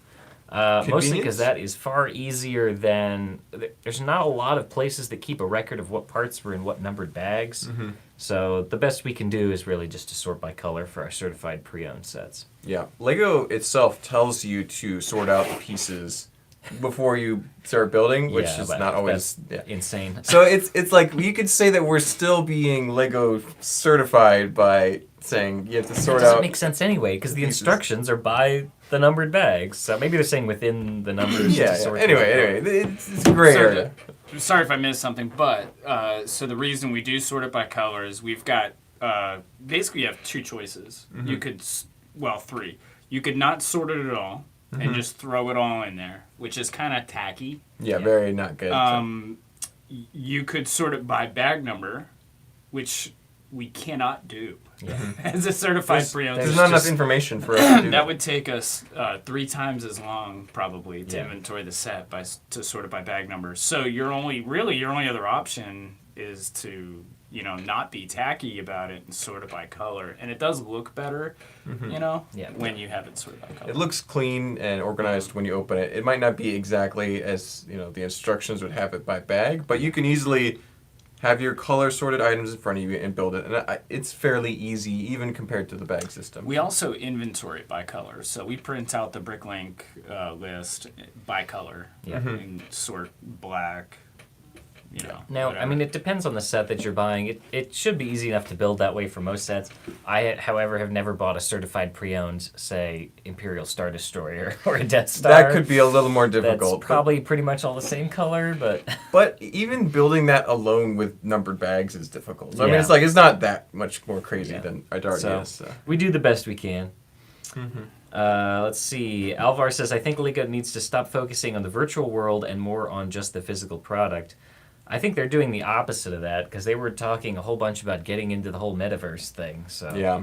Mostly Convenience? because that is far easier than... There's not a lot of places that keep a record of what parts were in what numbered bags. Mm-hmm. So the best we can do is really just to sort by color for our certified pre-owned sets. Yeah. Lego itself tells you to sort out the pieces before you start building, which Yeah, is but not always... that's insane. So it's like you could say that we're still being Lego certified by saying you have to It sort doesn't out. make sense anyway, because the pieces. instructions are by the numbered bags. So maybe they're saying within the numbers. Yeah. to yeah. sort Anyway, it's a gray area. Sorry if I missed something, but so the reason we do sort it by color is we've got basically you have two choices. Mm-hmm. You could, three. You could not sort it at all Mm-hmm. and just throw it all in there, which is kind of tacky. Yeah, very not good. You could sort it by bag number, which we cannot do Yeah. as a certified pre-owned. There's not enough information for us to do That would take us 3 times as long probably to Yeah. inventory the set to sort it by bag number. So your only other option is to not be tacky about it and sort it by color. And it does look better, Yeah. when you have it sorted by color. It looks clean and organized when you open it. It might not be exactly as the instructions would have it by bag, but you can easily have your color sorted items in front of you and build it. And it's fairly easy, even compared to the bag system. We also inventory it by color. So we print out the Bricklink list by color Yeah. and sort black. Now, I mean, it depends on the set that you're buying. It should be easy enough to build that way for most sets. I, however, have never bought a certified pre-owned, say, Imperial Star Destroyer or a Death Star. That could be a little more difficult. That's probably pretty much all the same color, but... But even building that alone with numbered bags is difficult. So, I mean, Yeah. it's not that much more crazy Yeah. than it already So, is. So. we do the best we can. Let's see. Alvar says, I think Lego needs to stop focusing on the virtual world and more on just the physical product. I think they're doing the opposite of that because they were talking a whole bunch about getting into the whole metaverse thing. So Yeah.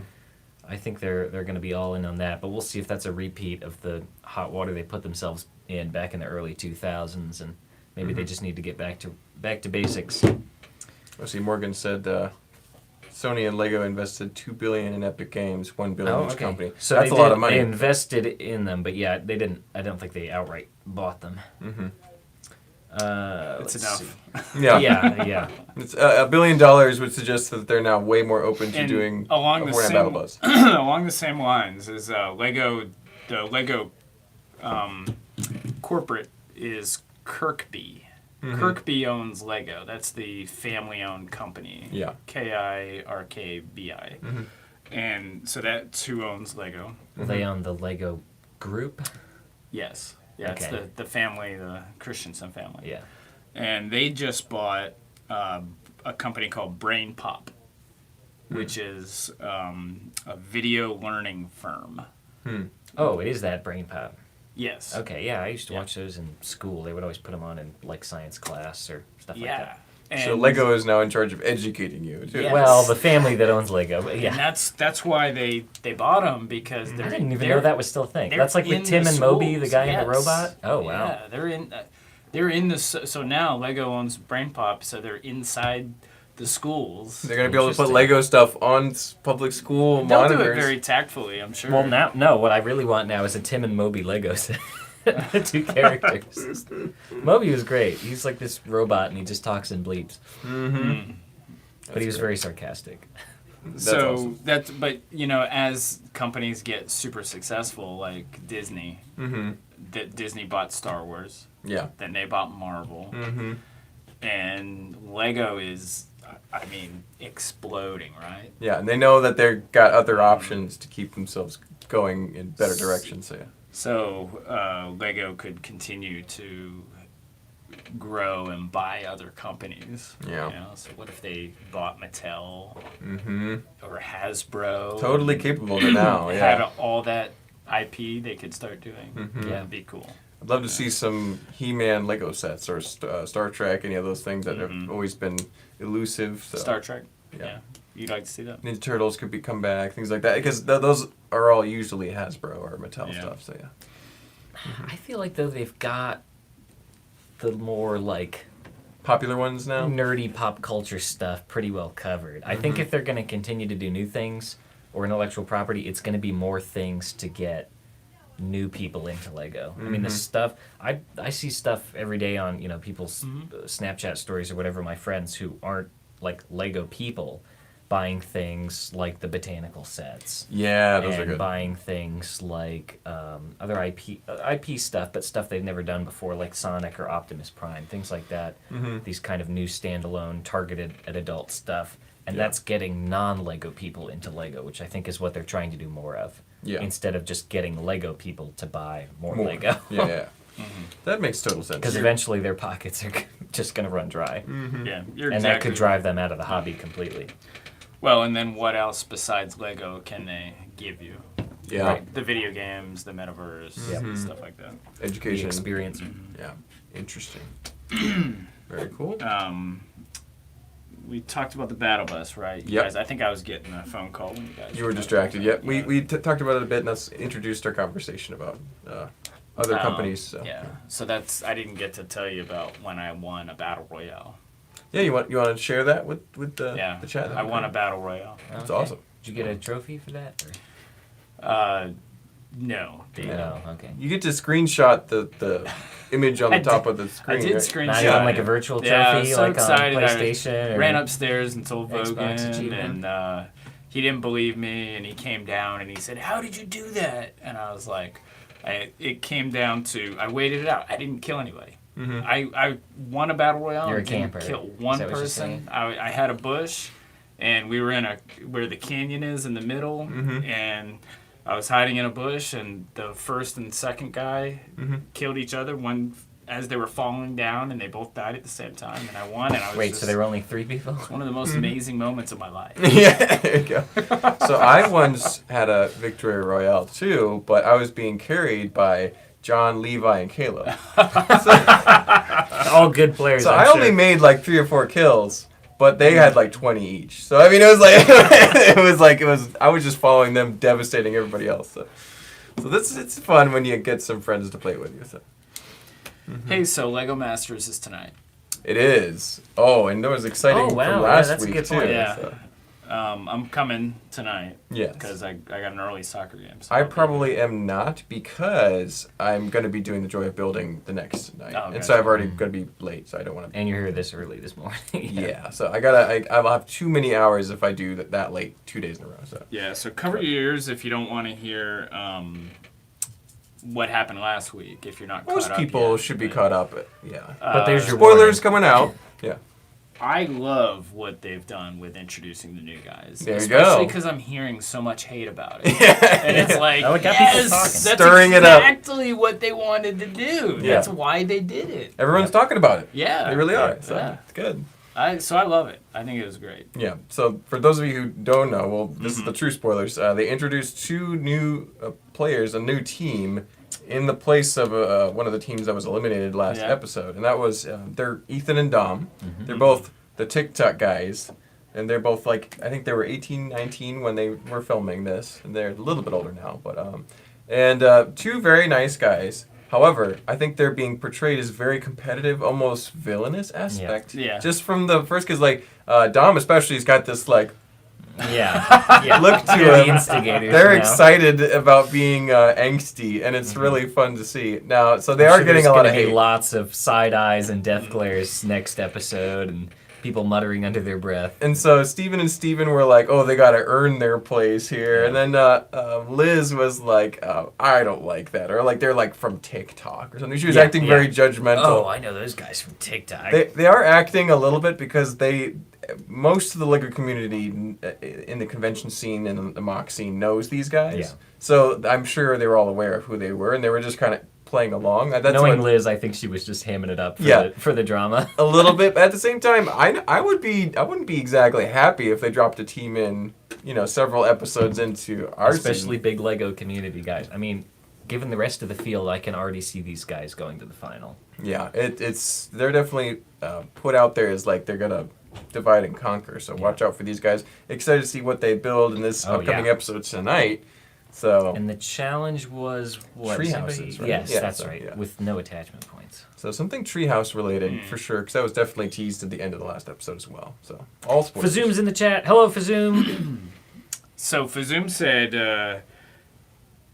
I think they're going to be all in on that. But we'll see if that's a repeat of the hot water they put themselves in back in the early 2000s, and maybe they just need to get back to basics. Let's see. Morgan said Sony and Lego invested $2 billion in Epic Games, $1 billion in each company. So that's they a lot did- of money. They invested in them, but yeah, they didn't. I don't think they outright bought them. It's let's enough. see. Yeah. Yeah. It's, $1 billion would suggest that they're now way more open to And doing along a the Fortnite same Battle Bus. along the same lines is Lego. The Lego corporate is Kirkby. Kirkby owns Lego. That's the family-owned company. Yeah. KIRKBI. And so that's who owns Lego. Are they on the Lego group? Yes. Yeah, Okay. it's the family, the Christensen family. Yeah. And they just bought a company called Brain Pop, which is a video learning firm. Oh, it is that Brain Pop. Yes. Okay, yeah, I used to watch those in school. They would always put them on in like science class or stuff like Yeah. that. And, So Lego is now in charge of educating you. Too. Yeah. Well, the family that owns Lego, but yeah. and that's why they bought them because I they're didn't even they're- know that was still a thing. they're That's like in with Tim the and Moby, the schools. guy and the Yes. robot. Oh wow. Yeah, they're in the so now Lego owns Brain Pop, so they're inside the schools. They're going to be able to put Interesting. Lego stuff on public school They'll monitors. do it very tactfully, I'm sure. Well, now, no. What I really want now is a Tim and Moby Lego set. The two characters. Moby was great. He's like this robot, and he just talks and bleeps. But he was very sarcastic. So awesome. that's but as companies get super successful like Disney, Disney bought Star Wars, Yeah. then they bought Marvel, and Lego is, I mean, exploding, right? Yeah, and they know that they've got other options to keep themselves going in better directions. So yeah. So Lego could continue to grow and buy other companies. Yeah. So what if they bought Mattel Mm-hmm. or Hasbro? Totally capable of it now. Had Yeah. all that IP they could start doing. Mhm. Yeah. That'd be cool. I'd love to see some He-Man Lego sets or Star Trek, any of those things that have always been elusive. So. Star Trek. Yeah. Yeah. You'd like to see that? Ninja Turtles could come back, things like that, because those are all usually Hasbro or Mattel Yeah. stuff. So yeah. I feel like though they've got the more like Popular ones now. nerdy pop culture stuff pretty well covered. I think if they're going to continue to do new things or intellectual property, it's going to be more things to get new people into Lego. I mean, the stuff I see stuff every day on people's Snapchat stories or whatever. My friends who aren't like Lego people buying things like the botanical sets. Yeah, those are And good. buying things like other IP stuff, but stuff they've never done before, like Sonic or Optimus Prime, things like that. These kind of new standalone, targeted at adult stuff, and Yeah. that's getting non-Lego people into Lego, which I think is what they're trying to do more of. Yeah. Instead of just getting Lego people to buy more More. Lego. Yeah. That makes total sense. Because eventually their pockets are just going to run dry, Yeah. You're and that could drive them out of the hobby completely. Well, and then what else besides Lego can they give you? Yeah. Like the video games, the metaverse, stuff like that. The Education. experience. Yeah. Interesting. Very cool. we talked about the battle bus, right? You Yep. guys, I think I was getting a phone call when you guys. You were distracted. Yep. Yeah. We talked about it a bit, and that's introduced our conversation about other companies. So. Yeah. So that's I didn't get to tell you about when I won a battle royale. Yeah, you want to share that with the chat? I won a battle royale. That's awesome. Did you get a trophy for that? No. No. Okay. You get to screenshot the image on the top of the screen. I did right? screenshot. Not even like a virtual trophy, Yeah, I was so like excited. on PlayStation. I ran upstairs and told Xbox Vogan, achievement. and he didn't believe me, and he came down and he said, "How did you do that?" And I was like, "It came down to I waited it out. I didn't kill anybody. Mhm. I won a battle royale. You're a and didn't camper. Kill Is one that what you're person. saying? I had a bush, and we were in where the canyon is in the middle, Mhm. and I was hiding in a bush, and the first and second guy Mhm. killed each other. One as they were falling down, and they both died at the same time, and I won. And I was Wait, just, so there were only 3 people? one of the most amazing moments of my life. Yeah, there you go. So I once had a victory royale too, but I was being carried by John, Levi, and Caleb. All good players. So I'm I sure. only made like 3 or 4 kills, but they had like 20 each. So I mean, it was like I was just following them, devastating everybody else. So it's fun when you get some friends to play with you. So Hey, so Lego Masters is tonight. it is. Oh, and that was exciting Oh, wow, from yeah, last that's a week good too. point. Yeah. So, I'm coming tonight yes. because I got an early soccer game. So I I'll be probably am not because I'm going to be doing the Joy of Building the next night, Oh, and so gotcha. I've already going to be late, so I don't want to. And you're here this early this morning. Yeah, so I'll have too many hours if I do that late 2 days in a row. So Yeah, so cover your ears if you don't want to hear what happened last week. If you're not most caught up people yet. should be But, caught up. Yeah. But there's your Spoilers warning. coming out. Yeah. I love what they've done with introducing the new guys. There you Especially go. because I'm hearing so much hate about it. And it's like, Oh, it got people yes, talking. that's Stirring it up. exactly what they wanted to do. Yeah. That's why they did it. Everyone's talking about it. Yeah. They really are. So Yeah. it's good. So I love it. I think it was great. Yeah. So for those of you who don't know, well, this Mm-hmm. is the true spoilers. They introduced 2 new players, a new team, in the place of one of the teams that was eliminated last Yeah. episode, and that was they're Ethan and Dom. Mm-hmm. They're both the TikTok guys, and they're both like I think they were 18, 19 when they were filming this, and they're a little bit older now. But and 2 very nice guys. However, I think they're being portrayed as very competitive, almost villainous aspect. Yeah. Just from the first, because like Dom especially has got this like Yeah. Yeah. look to They're the him. instigators They're now. excited about being angsty, and it's really fun to see. Now, so they I'm are sure getting there's a lot gonna of be hate. lots of side eyes and death glares next episode, and people muttering under their breath. And so Steven and Steven were like, oh, they got to earn their place here. And then Liz was like, I don't like that. Or like they're like from TikTok or something. She was Yeah, acting yeah. very judgmental. Oh, I know those guys from TikTok. They are acting a little bit because most of the Lego community in the convention scene and the mock scene knows these guys. Yeah. So I'm sure they were all aware of who they were, and they were just kind of playing along. That's Knowing what, Liz, I think she was just hamming it up for, Yeah. for the drama. a little bit, but at the same time, I wouldn't be exactly happy if they dropped a team in, several episodes into our Especially season. big Lego community guys. I mean, given the rest of the field, I can already see these guys going to the final. Yeah, they're definitely put out there as like they're gonna divide and conquer. So watch out for these guys. Excited to see what they build in this Oh, upcoming yeah. episode tonight. So And the challenge was what? Tree Somebody- houses, right? Yes, Yeah, that's so, right. yeah. With no attachment points. something treehouse related for sure, because that was definitely teased at the end of the last episode as well. So all spoilers. Fazoom's in the chat. Hello, Fazoom. So Fazoom said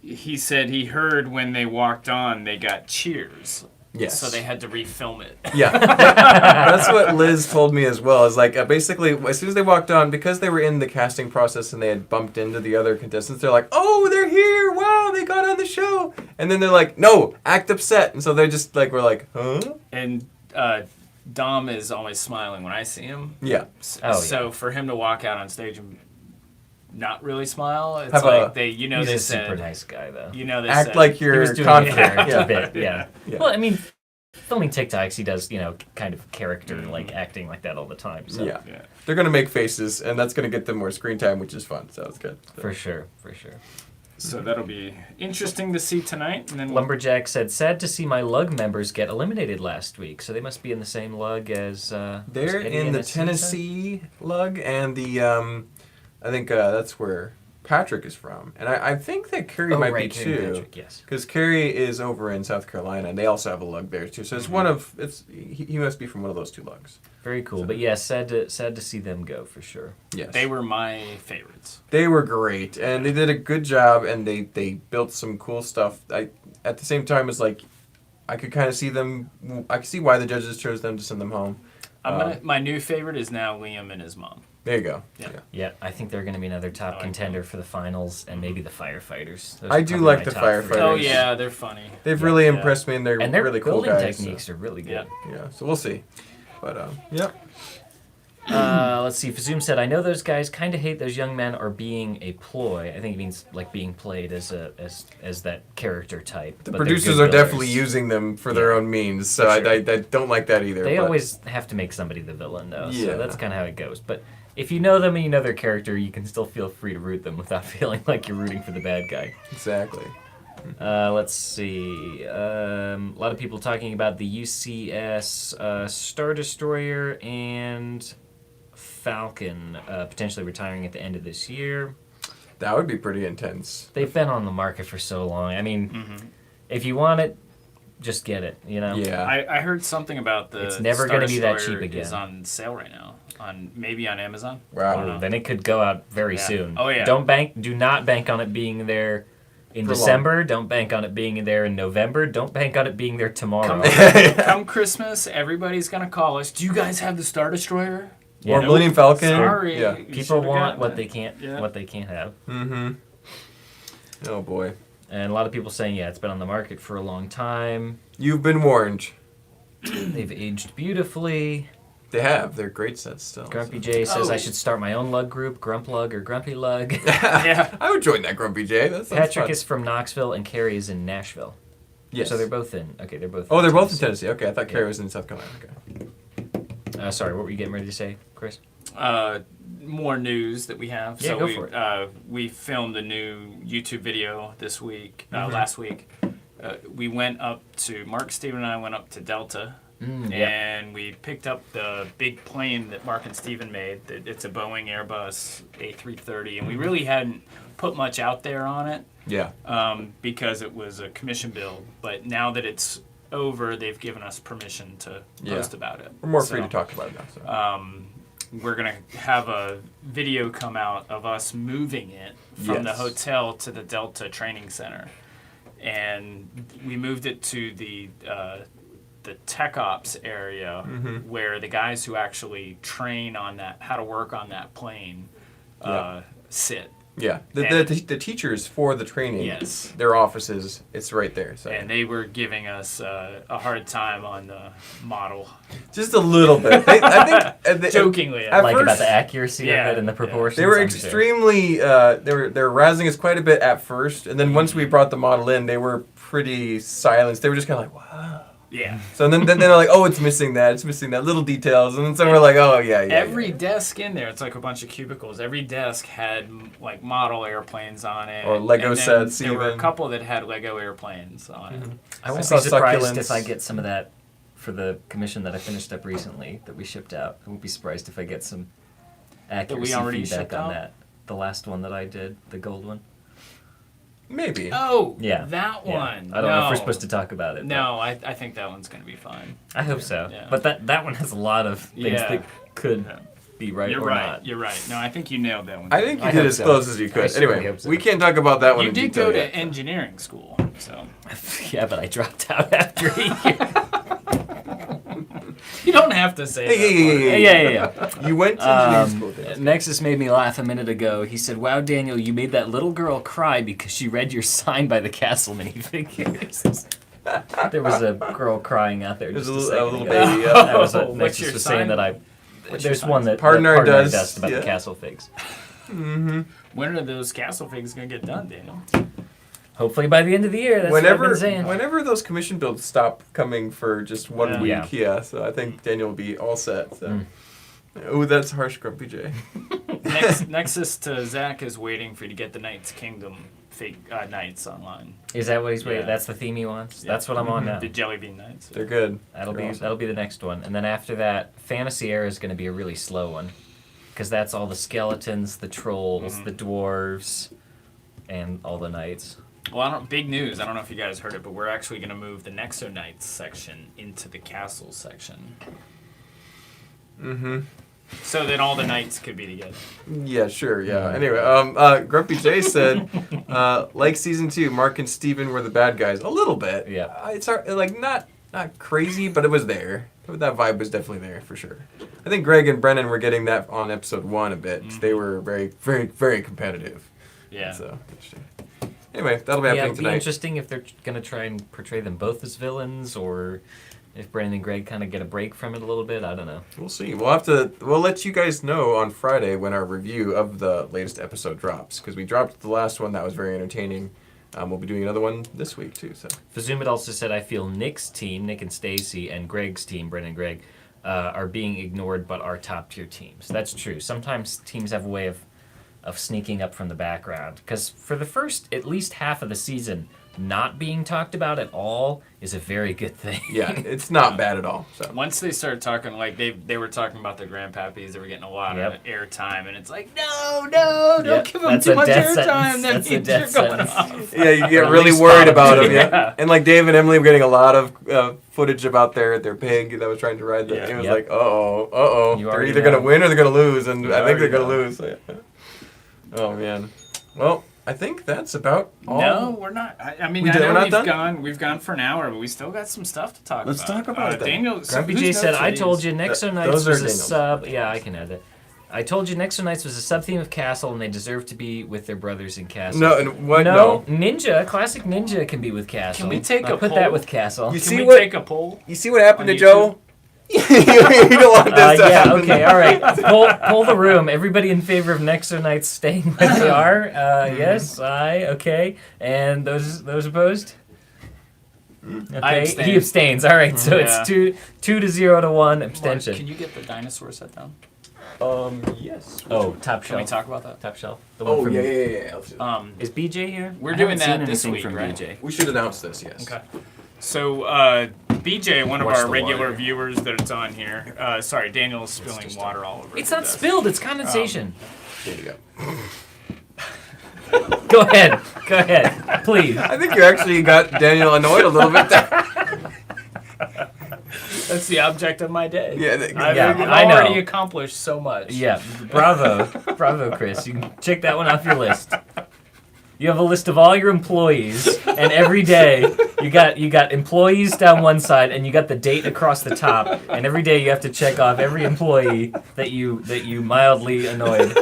he said he heard when they walked on they got cheers. Yes. So they had to refilm it. Yeah, that's what Liz told me as well. Is like basically as soon as they walked on, because they were in the casting process and they had bumped into the other contestants, they're like, "Oh, they're here! Wow, they got on the show!" And then they're like, "No, act upset." And so they're just like, "We're like, huh?" And Dom is always smiling when I see him. Yeah. Oh, So for him to walk out on stage and not really smile, it's Have like a- they, He's they a said, super nice guy, though. they Act said, like He you're was doing confident. it Yeah. a bit, yeah. Yeah. Well, I mean, filming TikToks, he does, kind of character, like acting like that all the time. So. Yeah. Yeah. They're gonna make faces, and that's gonna get them more screen time, which is fun. So it's good. So. For sure, for sure. So that'll be interesting to see tonight. And then Lumberjack said, sad to see my lug members get eliminated last week. So they must be in the same lug as... They're Eddie in and the his Tennessee lug, and the I think that's where Patrick is from. And I think that Kerry might be Kerry too. Patrick, yes. Because Kerry is over in South Carolina, and they also have a lug there too. So it's one of he must be from one of those two lugs. Very cool. But yeah, sad to see them go for sure. Yes, they were my favorites. They were great, and they did a good job, and they built some cool stuff. At the same time, it's like I could kind of see them. I could see why the judges chose them to send them home. My new favorite is now Liam and his mom. There you go. Yeah. Yeah, I think they're going to be another top I like contender for the finals, and maybe the firefighters. Those I are do probably like my the top firefighters. three. Oh yeah, they're funny. They've really impressed me, and they're And their really cool building guys. techniques are really good. Yeah, so we'll see. But yeah. Let's see. Fazoom said, "I know those guys kind of hate those young men are being a ploy. I think it means like being played as that character type. The but they're producers good are definitely builders. using them for their own means, so For sure. I don't like that either. They but always have to make somebody the villain, though. Yeah. So that's kind of how it goes. But if you know them and you know their character, you can still feel free to root them without feeling like you're rooting for the bad guy." Exactly. Let's see. A lot of people talking about the UCS Star Destroyer and Falcon potentially retiring at the end of this year. That would be pretty intense. They've been on the market for so long. I mean, if you want it, just get it. You know. Yeah. I heard something about the It's never Star gonna be that Destroyer cheap again. Is on sale right now maybe on Amazon. Wow. Oh, then it could go out very Yeah. soon. Oh, yeah. Do not bank on it being there in For long. December. Don't bank on it being there in November. Don't bank on it being there tomorrow. Come Christmas, everybody's gonna call us. Do you guys have the Star Destroyer? Yeah. Or Millennium Falcon. Sorry. Yeah. You People should've want gotten what it. they can't Yeah. what they can't have. Mm-hmm. Oh boy. And a lot of people saying, yeah, it's been on the market for a long time. You've been warned. They've aged beautifully. They have. They're great sets still. Grumpy so. J says Oh. I should start my own lug group, Grump Lug or Grumpy Lug. Yeah. I would join that Grumpy J. That sounds Patrick fun. is from Knoxville and Carrie is in Nashville. Yes. So they're both in. Okay, they're both. Oh, they're both in Tennessee. Okay, I thought Carrie Yeah. was in South Carolina. Okay. Sorry, what were you getting ready to say, Chris? More news that we have. Yeah, so go we, for it. We filmed a new YouTube video this week, Mm-hmm. last week. We went up to, Mark, Steven, and I went up to Delta, Yeah. and we picked up the big plane that Mark and Steven made. It's a Boeing Airbus A330, and we really hadn't put much out there on it Yeah. because it was a commission build. But now that it's over, they've given us permission to Yeah. post about it. We're more free So, to talk about it now. So. We're going to have a video come out of us moving it from the Yes. hotel to the Delta Training Center. And we moved it to the tech ops area where the guys who actually train on that, how to work on that plane, sit. Yeah. and- The teachers for the training. Yes. Their offices. It's right there. So. And they were giving us a hard time on the model. Just a little bit. I think Jokingly. At Like first- about the accuracy Yeah, of it and the yeah. proportions. they were I'm sure. extremely. They were razzing us quite a bit at first, and then once we brought the model in, they were pretty silenced. They were just kind of like, wow. Yeah. So then they're like, oh, it's missing that, little details, and then so we're like, oh yeah. Every desk in there, it's like a bunch of cubicles. Every desk had like model airplanes on it, Or Lego and then sets There were a even. couple that had Lego airplanes on it. I won't saw be surprised succulents. if I get some of that for the commission that I finished up recently that we shipped out. I won't be surprised if I get some accuracy already feedback shipped on out? that. The last one that I did, the gold one. Maybe. Oh, Yeah. that Yeah. one. I don't know if we're supposed to talk about it. No, I think that one's gonna be fine. but I hope so. Yeah. But that one has a lot of things Yeah. that could Yeah. be right You're or right. not. You're right. No, I think you nailed that one. I think you I did hope as so. close as you I could. certainly Anyway, hope so. we can't talk about that one you in did detail go to yet. engineering school, so Yeah, but I dropped out after a year. you don't have to say. Hey, yeah. You went to engineering school. Dan. Nexus made me laugh a minute ago. He said, "Wow, Daniel, you made that little girl cry because she read your sign by the castle minifigures." There was a girl crying out there There's just a a little second ago. baby. Yeah. That was what What's Nexus your was sign? saying that I. What's your There's sign? one that Pardon our Does dust, about yeah. the castle figs. When are those castle figs gonna get done, Daniel? Hopefully by the end of the year. That's what I've been saying. Whenever those commission builds stop coming for just 1 week, Yeah. so I think Daniel will be all set. So. Mm. Oh, that's harsh, Grumpy J. Nexus to Zach is waiting for you to get the Knights Kingdom fake Knights online. Is that what he's waiting? Yeah. That's the theme he wants. Yeah. That's what I'm on now. The Jelly Bean Knights. They're good. That'll be the next one, and then after that, Fantasy Era is going to be a really slow one, because that's all the skeletons, the trolls, the dwarves, and all the knights. Well, big news. I don't know if you guys heard it, but we're actually going to move the Nexo Knights section into the castle section. Mm-hmm. So that all the knights could be together. Yeah, sure, yeah. Anyway, Grumpy J said, like season 2, Mark and Steven were the bad guys. A little bit. Yeah. It's like not crazy, but it was there. That vibe was definitely there for sure. I think Greg and Brennan were getting that on episode 1 a bit. They were very, very, very competitive. Yeah. So, anyway, that'll be happening It'll be tonight. interesting if they're going to try and portray them both as villains, or if Brendan and Greg kind of get a break from it a little bit. I don't know. We'll see. We'll let you guys know on Friday when our review of the latest episode drops, because we dropped the last one that was very entertaining. We'll be doing another one this week too. So Fazumid also said, I feel Nick's team, Nick and Stacy, and Greg's team, Brendan and Greg, are being ignored, but are top tier teams. That's true. Sometimes teams have a way of sneaking up from the background, because for the first at least half of the season, not being talked about at all is a very good thing. yeah, it's not bad at all. So Once they started talking, like they were talking about their grandpappies, they were getting a lot of airtime, and it's like, no, don't give them That's too a much death airtime. sentence. That That's a means death you're going sentence. off. yeah, you Or get at really least worried spot about them. them. Yeah. And like Dave and Emily were getting a lot of footage about their pig that was trying to ride the. Yeah. It was Yep. like, uh-oh. You They're already either know. gonna win or they're gonna lose, and You I think they're already gonna lose. So, yeah. Oh man. Well, I think that's about all. No, we're not. I mean, We I did- we're know not done? we've gone for an hour, but we still got some stuff to talk Let's about. talk about it then. Daniel, Grumpy whose J said, notes I are told these? you Nexo Knights those are was a Daniel's. sub. Yeah, I can add that. I told you Nexo Knights was a sub-theme of Castle, and they deserve to be with their brothers in Castle. No, and what? No, Ninja, classic Ninja can be with Castle. Can we take I'll a put poll? that with Castle. You Can see we what? take a poll? You see what happened On to Joe? you don't want this to Yeah, happen. okay, all right. Poll the room. Everybody in favor of Nexo Knights staying where they are? Yes, okay. And those opposed? I Okay, abstain. he abstains. All right, so Yeah. it's 2 to 0 to 1 Mark, abstention. can you get the dinosaur set down? Yes. Oh, top Can we shelf. talk about that? Top shelf. The one Oh, from, yeah. Let's do that. Is BJ here? We're I doing haven't that seen this anything week, from right? BJ. We should announce this, yes. Okay. So, BJ, one of Watch our the regular water. viewers that's on here. Sorry, Daniel's spilling water all over. It's his not desk. spilled. It's condensation. There you go. Go ahead. Go ahead. Please. I think you actually got Daniel annoyed a little bit there. That's the object of my day. Yeah, I've Yeah, I already know. accomplished so much. Yeah, bravo, Chris. You can check that one off your list. You have a list of all your employees, and every day you got employees down one side, and you got the date across the top, and every day you have to check off every employee that you mildly annoyed.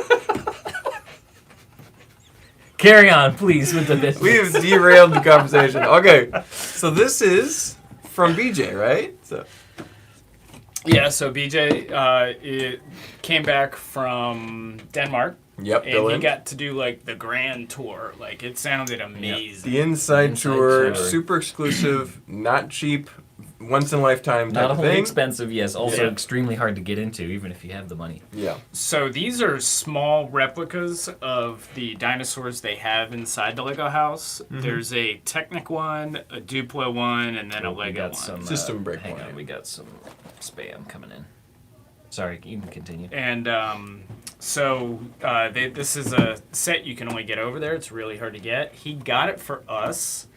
Carry on, please, with the business. We have derailed the conversation. Okay, so this is from BJ, right? So Yeah, so BJ it came back from Denmark. Yep, And Dylan. he got to do like the grand tour. Like it sounded amazing. The inside tour, tour. super exclusive, not cheap, once in a lifetime type Not of only thing. expensive, yes, also Yeah. extremely hard to get into, even if you have the money. Yeah. So these are small replicas of the dinosaurs they have inside the Lego house. Mm-hmm. There's a Technic one, a Duplo one, and then a We Lego got one. some System break Hang one. on, we got some spam coming in. Sorry, you can continue. And this is a set you can only get over there. It's really hard to get. He got it for us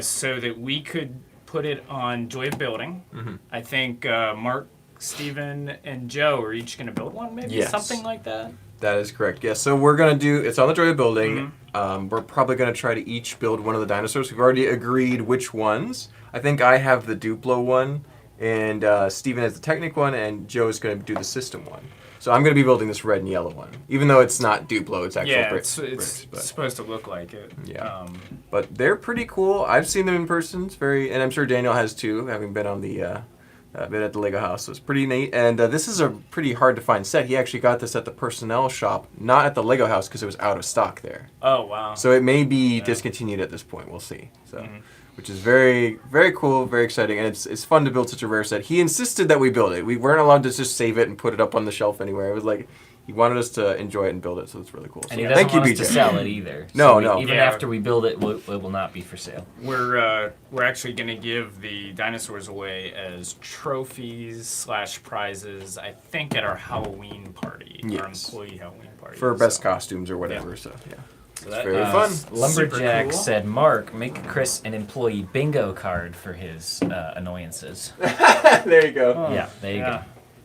so that we could put it on Joy of Building. Mm-hmm. I think Mark, Steven, and Joe are each going to build one, maybe? Yes. Something like that. That is correct. Yes. So we're gonna do. It's on the Joy of Building. Mm-hmm. We're probably gonna try to each build one of the dinosaurs. We've already agreed which ones. I think I have the Duplo one, and Steven has the Technic one, and Joe's gonna do the System one. So I'm gonna be building this red and yellow one, even though it's not Duplo. It's actual Yeah, bricks. it's but, supposed to look like it. Yeah. but they're pretty cool. I've seen them in person. It's very, and I'm sure Daniel has too, having been on the. Been at the Lego house, so it's pretty neat. And this is a pretty hard to find set. He actually got this at the personnel shop, not at the Lego house because it was out of stock there. Oh, wow. So it may be discontinued at this point. We'll see. So, which is very, very cool, very exciting, and it's fun to build such a rare set. He insisted that we build it. We weren't allowed to just save it and put it up on the shelf anywhere. It was like he wanted us to enjoy it and build it, so it's really cool. So, And he doesn't thank you, want BJ. us to sell it either. No, So no. Even Yeah. after we build it, it will not be for sale. We're actually gonna give the dinosaurs away as trophies / prizes. I think at our Halloween party, our Yes. employee Halloween party. For best So- costumes or whatever. Yeah. So yeah, So that very is fun. Lumberjack super cool. said, "Mark, make Chris an employee bingo card for his annoyances." there you go. Oh, Yeah, there you go.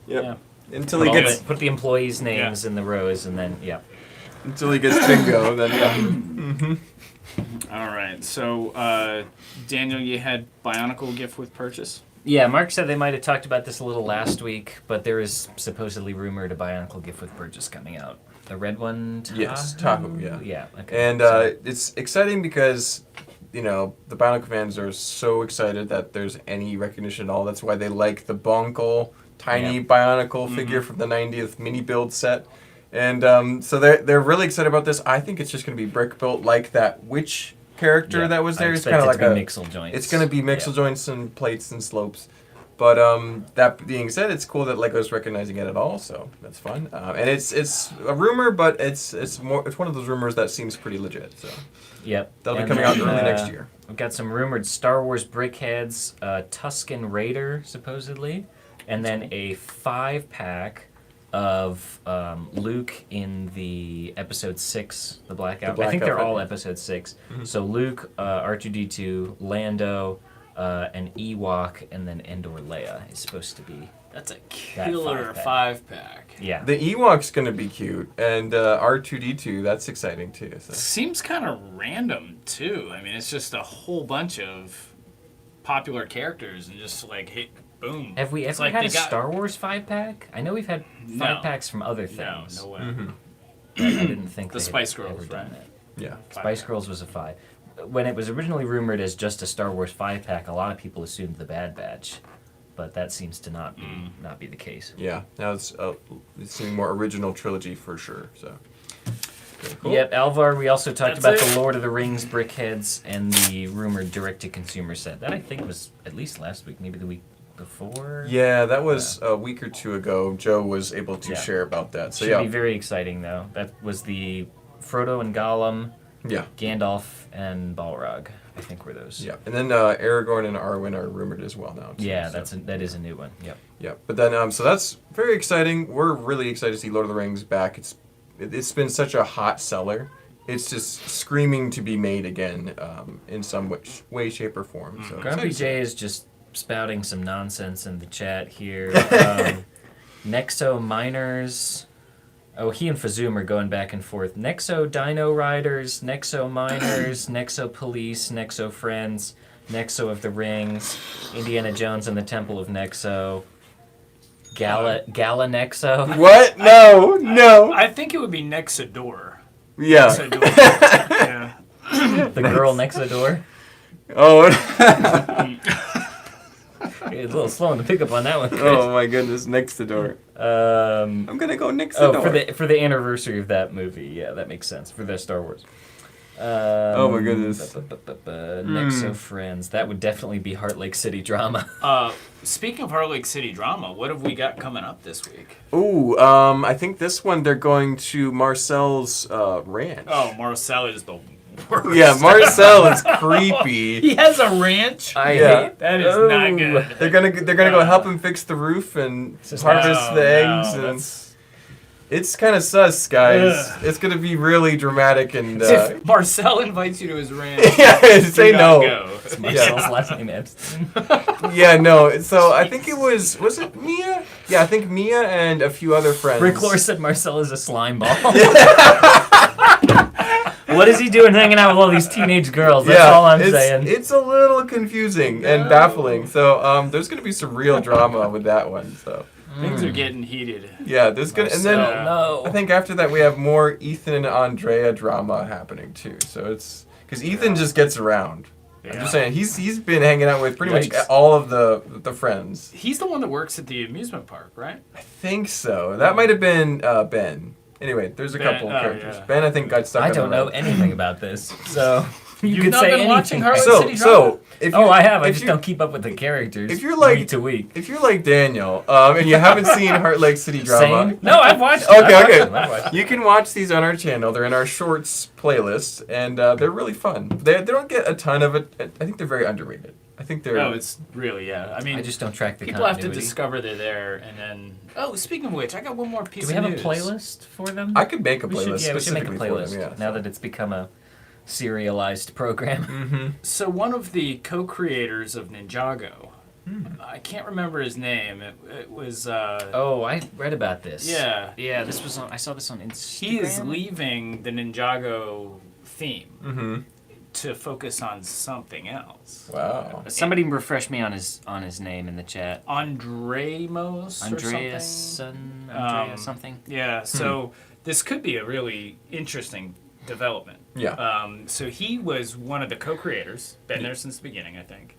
Yep. Yeah. Until Put, he all gets put the employees' names in the rows, and then bingo, then yeah. All right. So Daniel, you had Bionicle gift with purchase. yeah. Mark said they might have talked about this a little last week, but there is supposedly rumored a Bionicle gift with purchase coming out. The red one, Tahoe? Yes, Tahoe, yeah. Yeah. Okay. And So- it's exciting because, the Bionicle fans are so excited that there's any recognition at all. That's why they like the Bonkle tiny Yeah. Bionicle figure from the 90th mini build set. And so they're really excited about this. I think it's just going to be brick built like that witch character yeah, that was there. I It's expect kind of it like to be a mixel joints. It's going to be mixel joints and plates and slopes. But that being said, it's cool that Lego's recognizing it at all, so that's fun. And it's a rumor, but it's one of those rumors that seems pretty legit. So Yep. that'll be And coming out then, early next year. We've got some rumored Star Wars Brickheadz, Tusken Raider, supposedly, and then a 5-pack of Luke in the Episode 6, the Black Outfit. I think they're Outfit, all yeah. Episode 6. So Luke, R2-D2, Lando, an Ewok, and then Endor Leia is supposed to be. That's a That killer 5-pack. 5-pack. Yeah. The Ewok's going to be cute, and R2-D2, that's exciting too. So. Seems kind of random too. I mean, it's just a whole bunch of popular characters and just like, hey, boom. Have we It's ever like had they a got- Star Wars 5-pack? I know we've had No. 5-packs from other No, things. no way. But I didn't think The they had Spice ever Girls, done right? that. Yeah. Spice Girls was a 5. When it was originally rumored as just a Star Wars 5-pack, a lot of people assumed the Bad Batch, but that seems to not be the case. Yeah. Now it's seeming more original trilogy for sure. So. Very cool. Yep, Alvar. We also talked That's about it. the Lord of the Rings Brickheadz and the rumored direct-to-consumer set. That I think was at least last week, maybe the week before. Yeah, that was a week or two ago. Joe was able to Yeah. share about that. So Should yeah. be very exciting though. That was the Frodo and Gollum, Yeah. Gandalf and Balrog. I think were those. Yeah, and then Aragorn and Arwen are rumored as well now. Too, Yeah, so. that is a new one. Yep. Yeah, but then so that's very exciting. We're really excited to see Lord of the Rings back. It's been such a hot seller. It's just screaming to be made again in some way, shape, or form. So Grumpy excited. J is just spouting some nonsense in the chat here. Nexo Miners. Oh, he and Fazoom are going back and forth. Nexo Dino Riders, Nexo Miners, Nexo Police, Nexo Friends, Nexo of the Rings, Indiana Jones and the Temple of Nexo, Gala Nexo. What? No. I think it would be Nexador. Yeah. Nexador. Yeah. The girl Nexador. Oh. A little slow in the pickup on that one, Chris. Oh my goodness, next the door. I'm gonna go next the Oh, door. for the anniversary of that movie, yeah, that makes sense for the Star Wars. Oh my goodness. Nexo Friends, that would definitely be Heart Lake City drama. Speaking of Heart Lake City drama, what have we got coming up this week? Ooh, I think this one they're going to Marcel's ranch. Oh, Marcel is the worst. Yeah, Marcel is creepy. He has a ranch. I Yeah. hate That is not good. They're gonna go help him fix the roof and Just- harvest No, the no, eggs, and that's- it's kind of sus, guys. Ugh. It's gonna be really dramatic and If Marcel invites you to his ranch, yeah, say do no. not go. Marcel's last name Epstein. Yeah, no. So I think it was it Mia? Yeah, I think Mia and a few other friends. Rick Lore said Marcel is a slime ball. What is he doing hanging out with all these teenage girls? That's all I'm saying. It's a little confusing and baffling. So there's gonna be some real drama with that one. So Things are getting heated. yeah, there's gonna and then Marcel. No. I think after that we have more Ethan and Andrea drama happening too. So it's because Ethan just gets around. I'm Yeah. just saying he's been hanging out with pretty much Yikes. all of the friends. He's the one that works at the amusement park, right? I think so. That might have been Ben. Anyway, there's a Ben, couple oh, characters. yeah. Ben, I think, got stuck. I on don't the know road. anything about this, so You've could not say been watching anything. Heartland City Drama? So if you, Oh, I have. I if just you- don't keep up with the characters. If you're like week to week. If you're like Daniel, and you haven't seen Heart Lake City Drama, Same. No, I've watched. Okay, I've watched okay. them, I've watched you can watch these on our channel. They're in our shorts playlist, and they're really fun. They don't get a ton of it. I think they're very underrated. I think they're. Oh, it's really, yeah. I mean, I just don't track the people have to continuity. discover they're there, and then. Oh, speaking of which, I got one more piece Do we of have a news. playlist for them? I could make a we playlist. should, yeah, we should make a specifically for playlist them, yeah. now that it's become a serialized program. Mm-hmm. So one of the co-creators of Ninjago, Hmm. I can't remember his name. It was. Oh, I read about this. Yeah. Yeah, this was on. I saw this on Instagram. He is leaving the Ninjago theme Mm-hmm. to focus on something else. Wow. Somebody refresh me on his name in the chat. Andreamos or Andreas something. Andrea something. Yeah. So this could be a really interesting development. Yeah. So he was one of the co-creators, been there since the beginning, I think.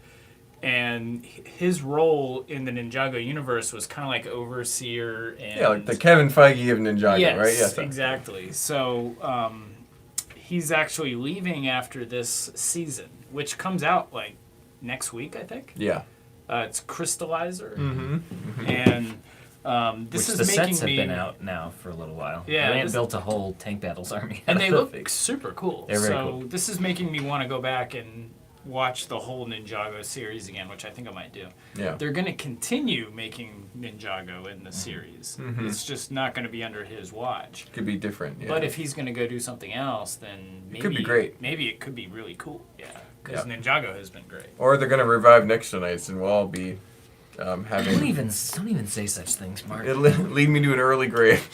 And his role in the Ninjago universe was kind of like overseer and Yeah, like the Kevin Feige of Ninjago, yes, right? Yes. exactly. So he's actually leaving after this season, which comes out like next week, I think. Yeah. It's Crystallizer, Mm-hmm. and this Which is the making sets have me. been out now for a little while. Yeah, they this- built a whole Tank Battles army. And out they of look it. super cool. They're very so cool. this is making me want to go back and watch the whole Ninjago series again, which I think I might do. Yeah. They're going to continue making Ninjago in the series. Mhm. It's just not going to be under his watch. Could be different. Yeah. But if he's going to go do something else, then maybe could be great. Maybe it could be really cool. Yeah, because Yeah. Ninjago has been great. Or they're gonna revive Next Nights, and we'll all be Don't having. even say such things, Mark. It'll lead me to an early grave.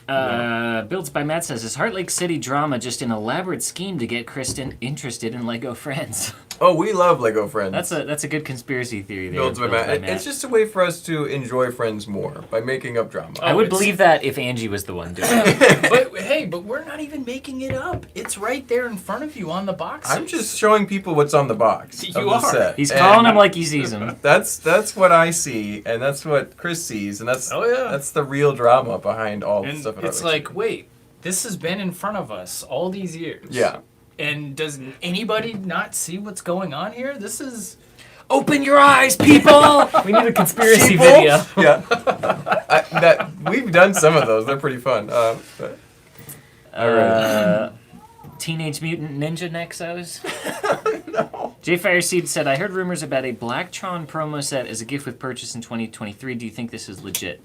Builds by Matt says, is Heart Lake City Drama just an elaborate scheme to get Kristen interested in Lego Friends? Oh, we love Lego Friends. That's a good conspiracy theory there. Builds by Matt. It's just a way for us to enjoy Friends more by making up drama. I would it's- believe that if Angie was the one doing it. But hey, but we're not even making it up. It's right there in front of you on the box. I'm just showing people what's on the box of You the are. set. He's And calling him like he sees him. That's what I see, and that's what Chris sees, and that's Oh, yeah. that's the real drama behind all the And stuff. at it's Heart Lake like, wait, this has been in front of us all these years. City. Yeah. And does anybody not see what's going on here? This is. Open your eyes, people! We need a conspiracy People? video. Yeah. We've done some of those. They're pretty fun. But Teenage Mutant Ninja Nexos. no. J Fireseed said, I heard rumors about a Blacktron promo set as a gift with purchase in 2023. Do you think this is legit?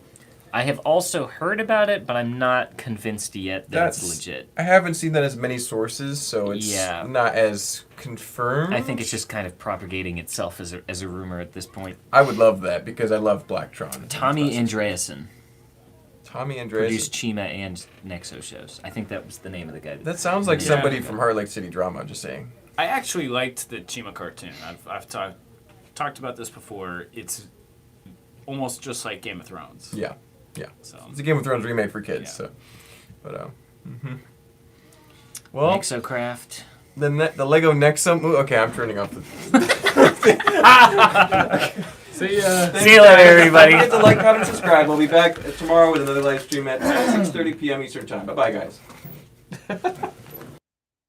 I have also heard about it, but I'm not convinced yet that it's legit. I haven't seen that as many sources, so it's Yeah. not as confirmed. I think it's just kind of propagating itself as a rumor at this point. I would love that because I love Blacktron. Tommy Andreasen Tommy Andreas. produced Chima and Nexo shows. I think that was the name of the guy. That sounds like Yeah. somebody from Heart Lake City Drama. I'm just saying. I actually liked the Chima cartoon. I've talked about this before. It's almost just like Game of Thrones. Yeah. Yeah. So It's a Game of Thrones remake for kids. Yeah. So, but well, Nexocraft. the Lego Nexum. Okay, I'm turning off the. see ya. See you later, everybody. Don't forget to like, comment, subscribe. We'll be back tomorrow with another live stream at 6:30 p.m. Eastern Time. Bye bye, guys.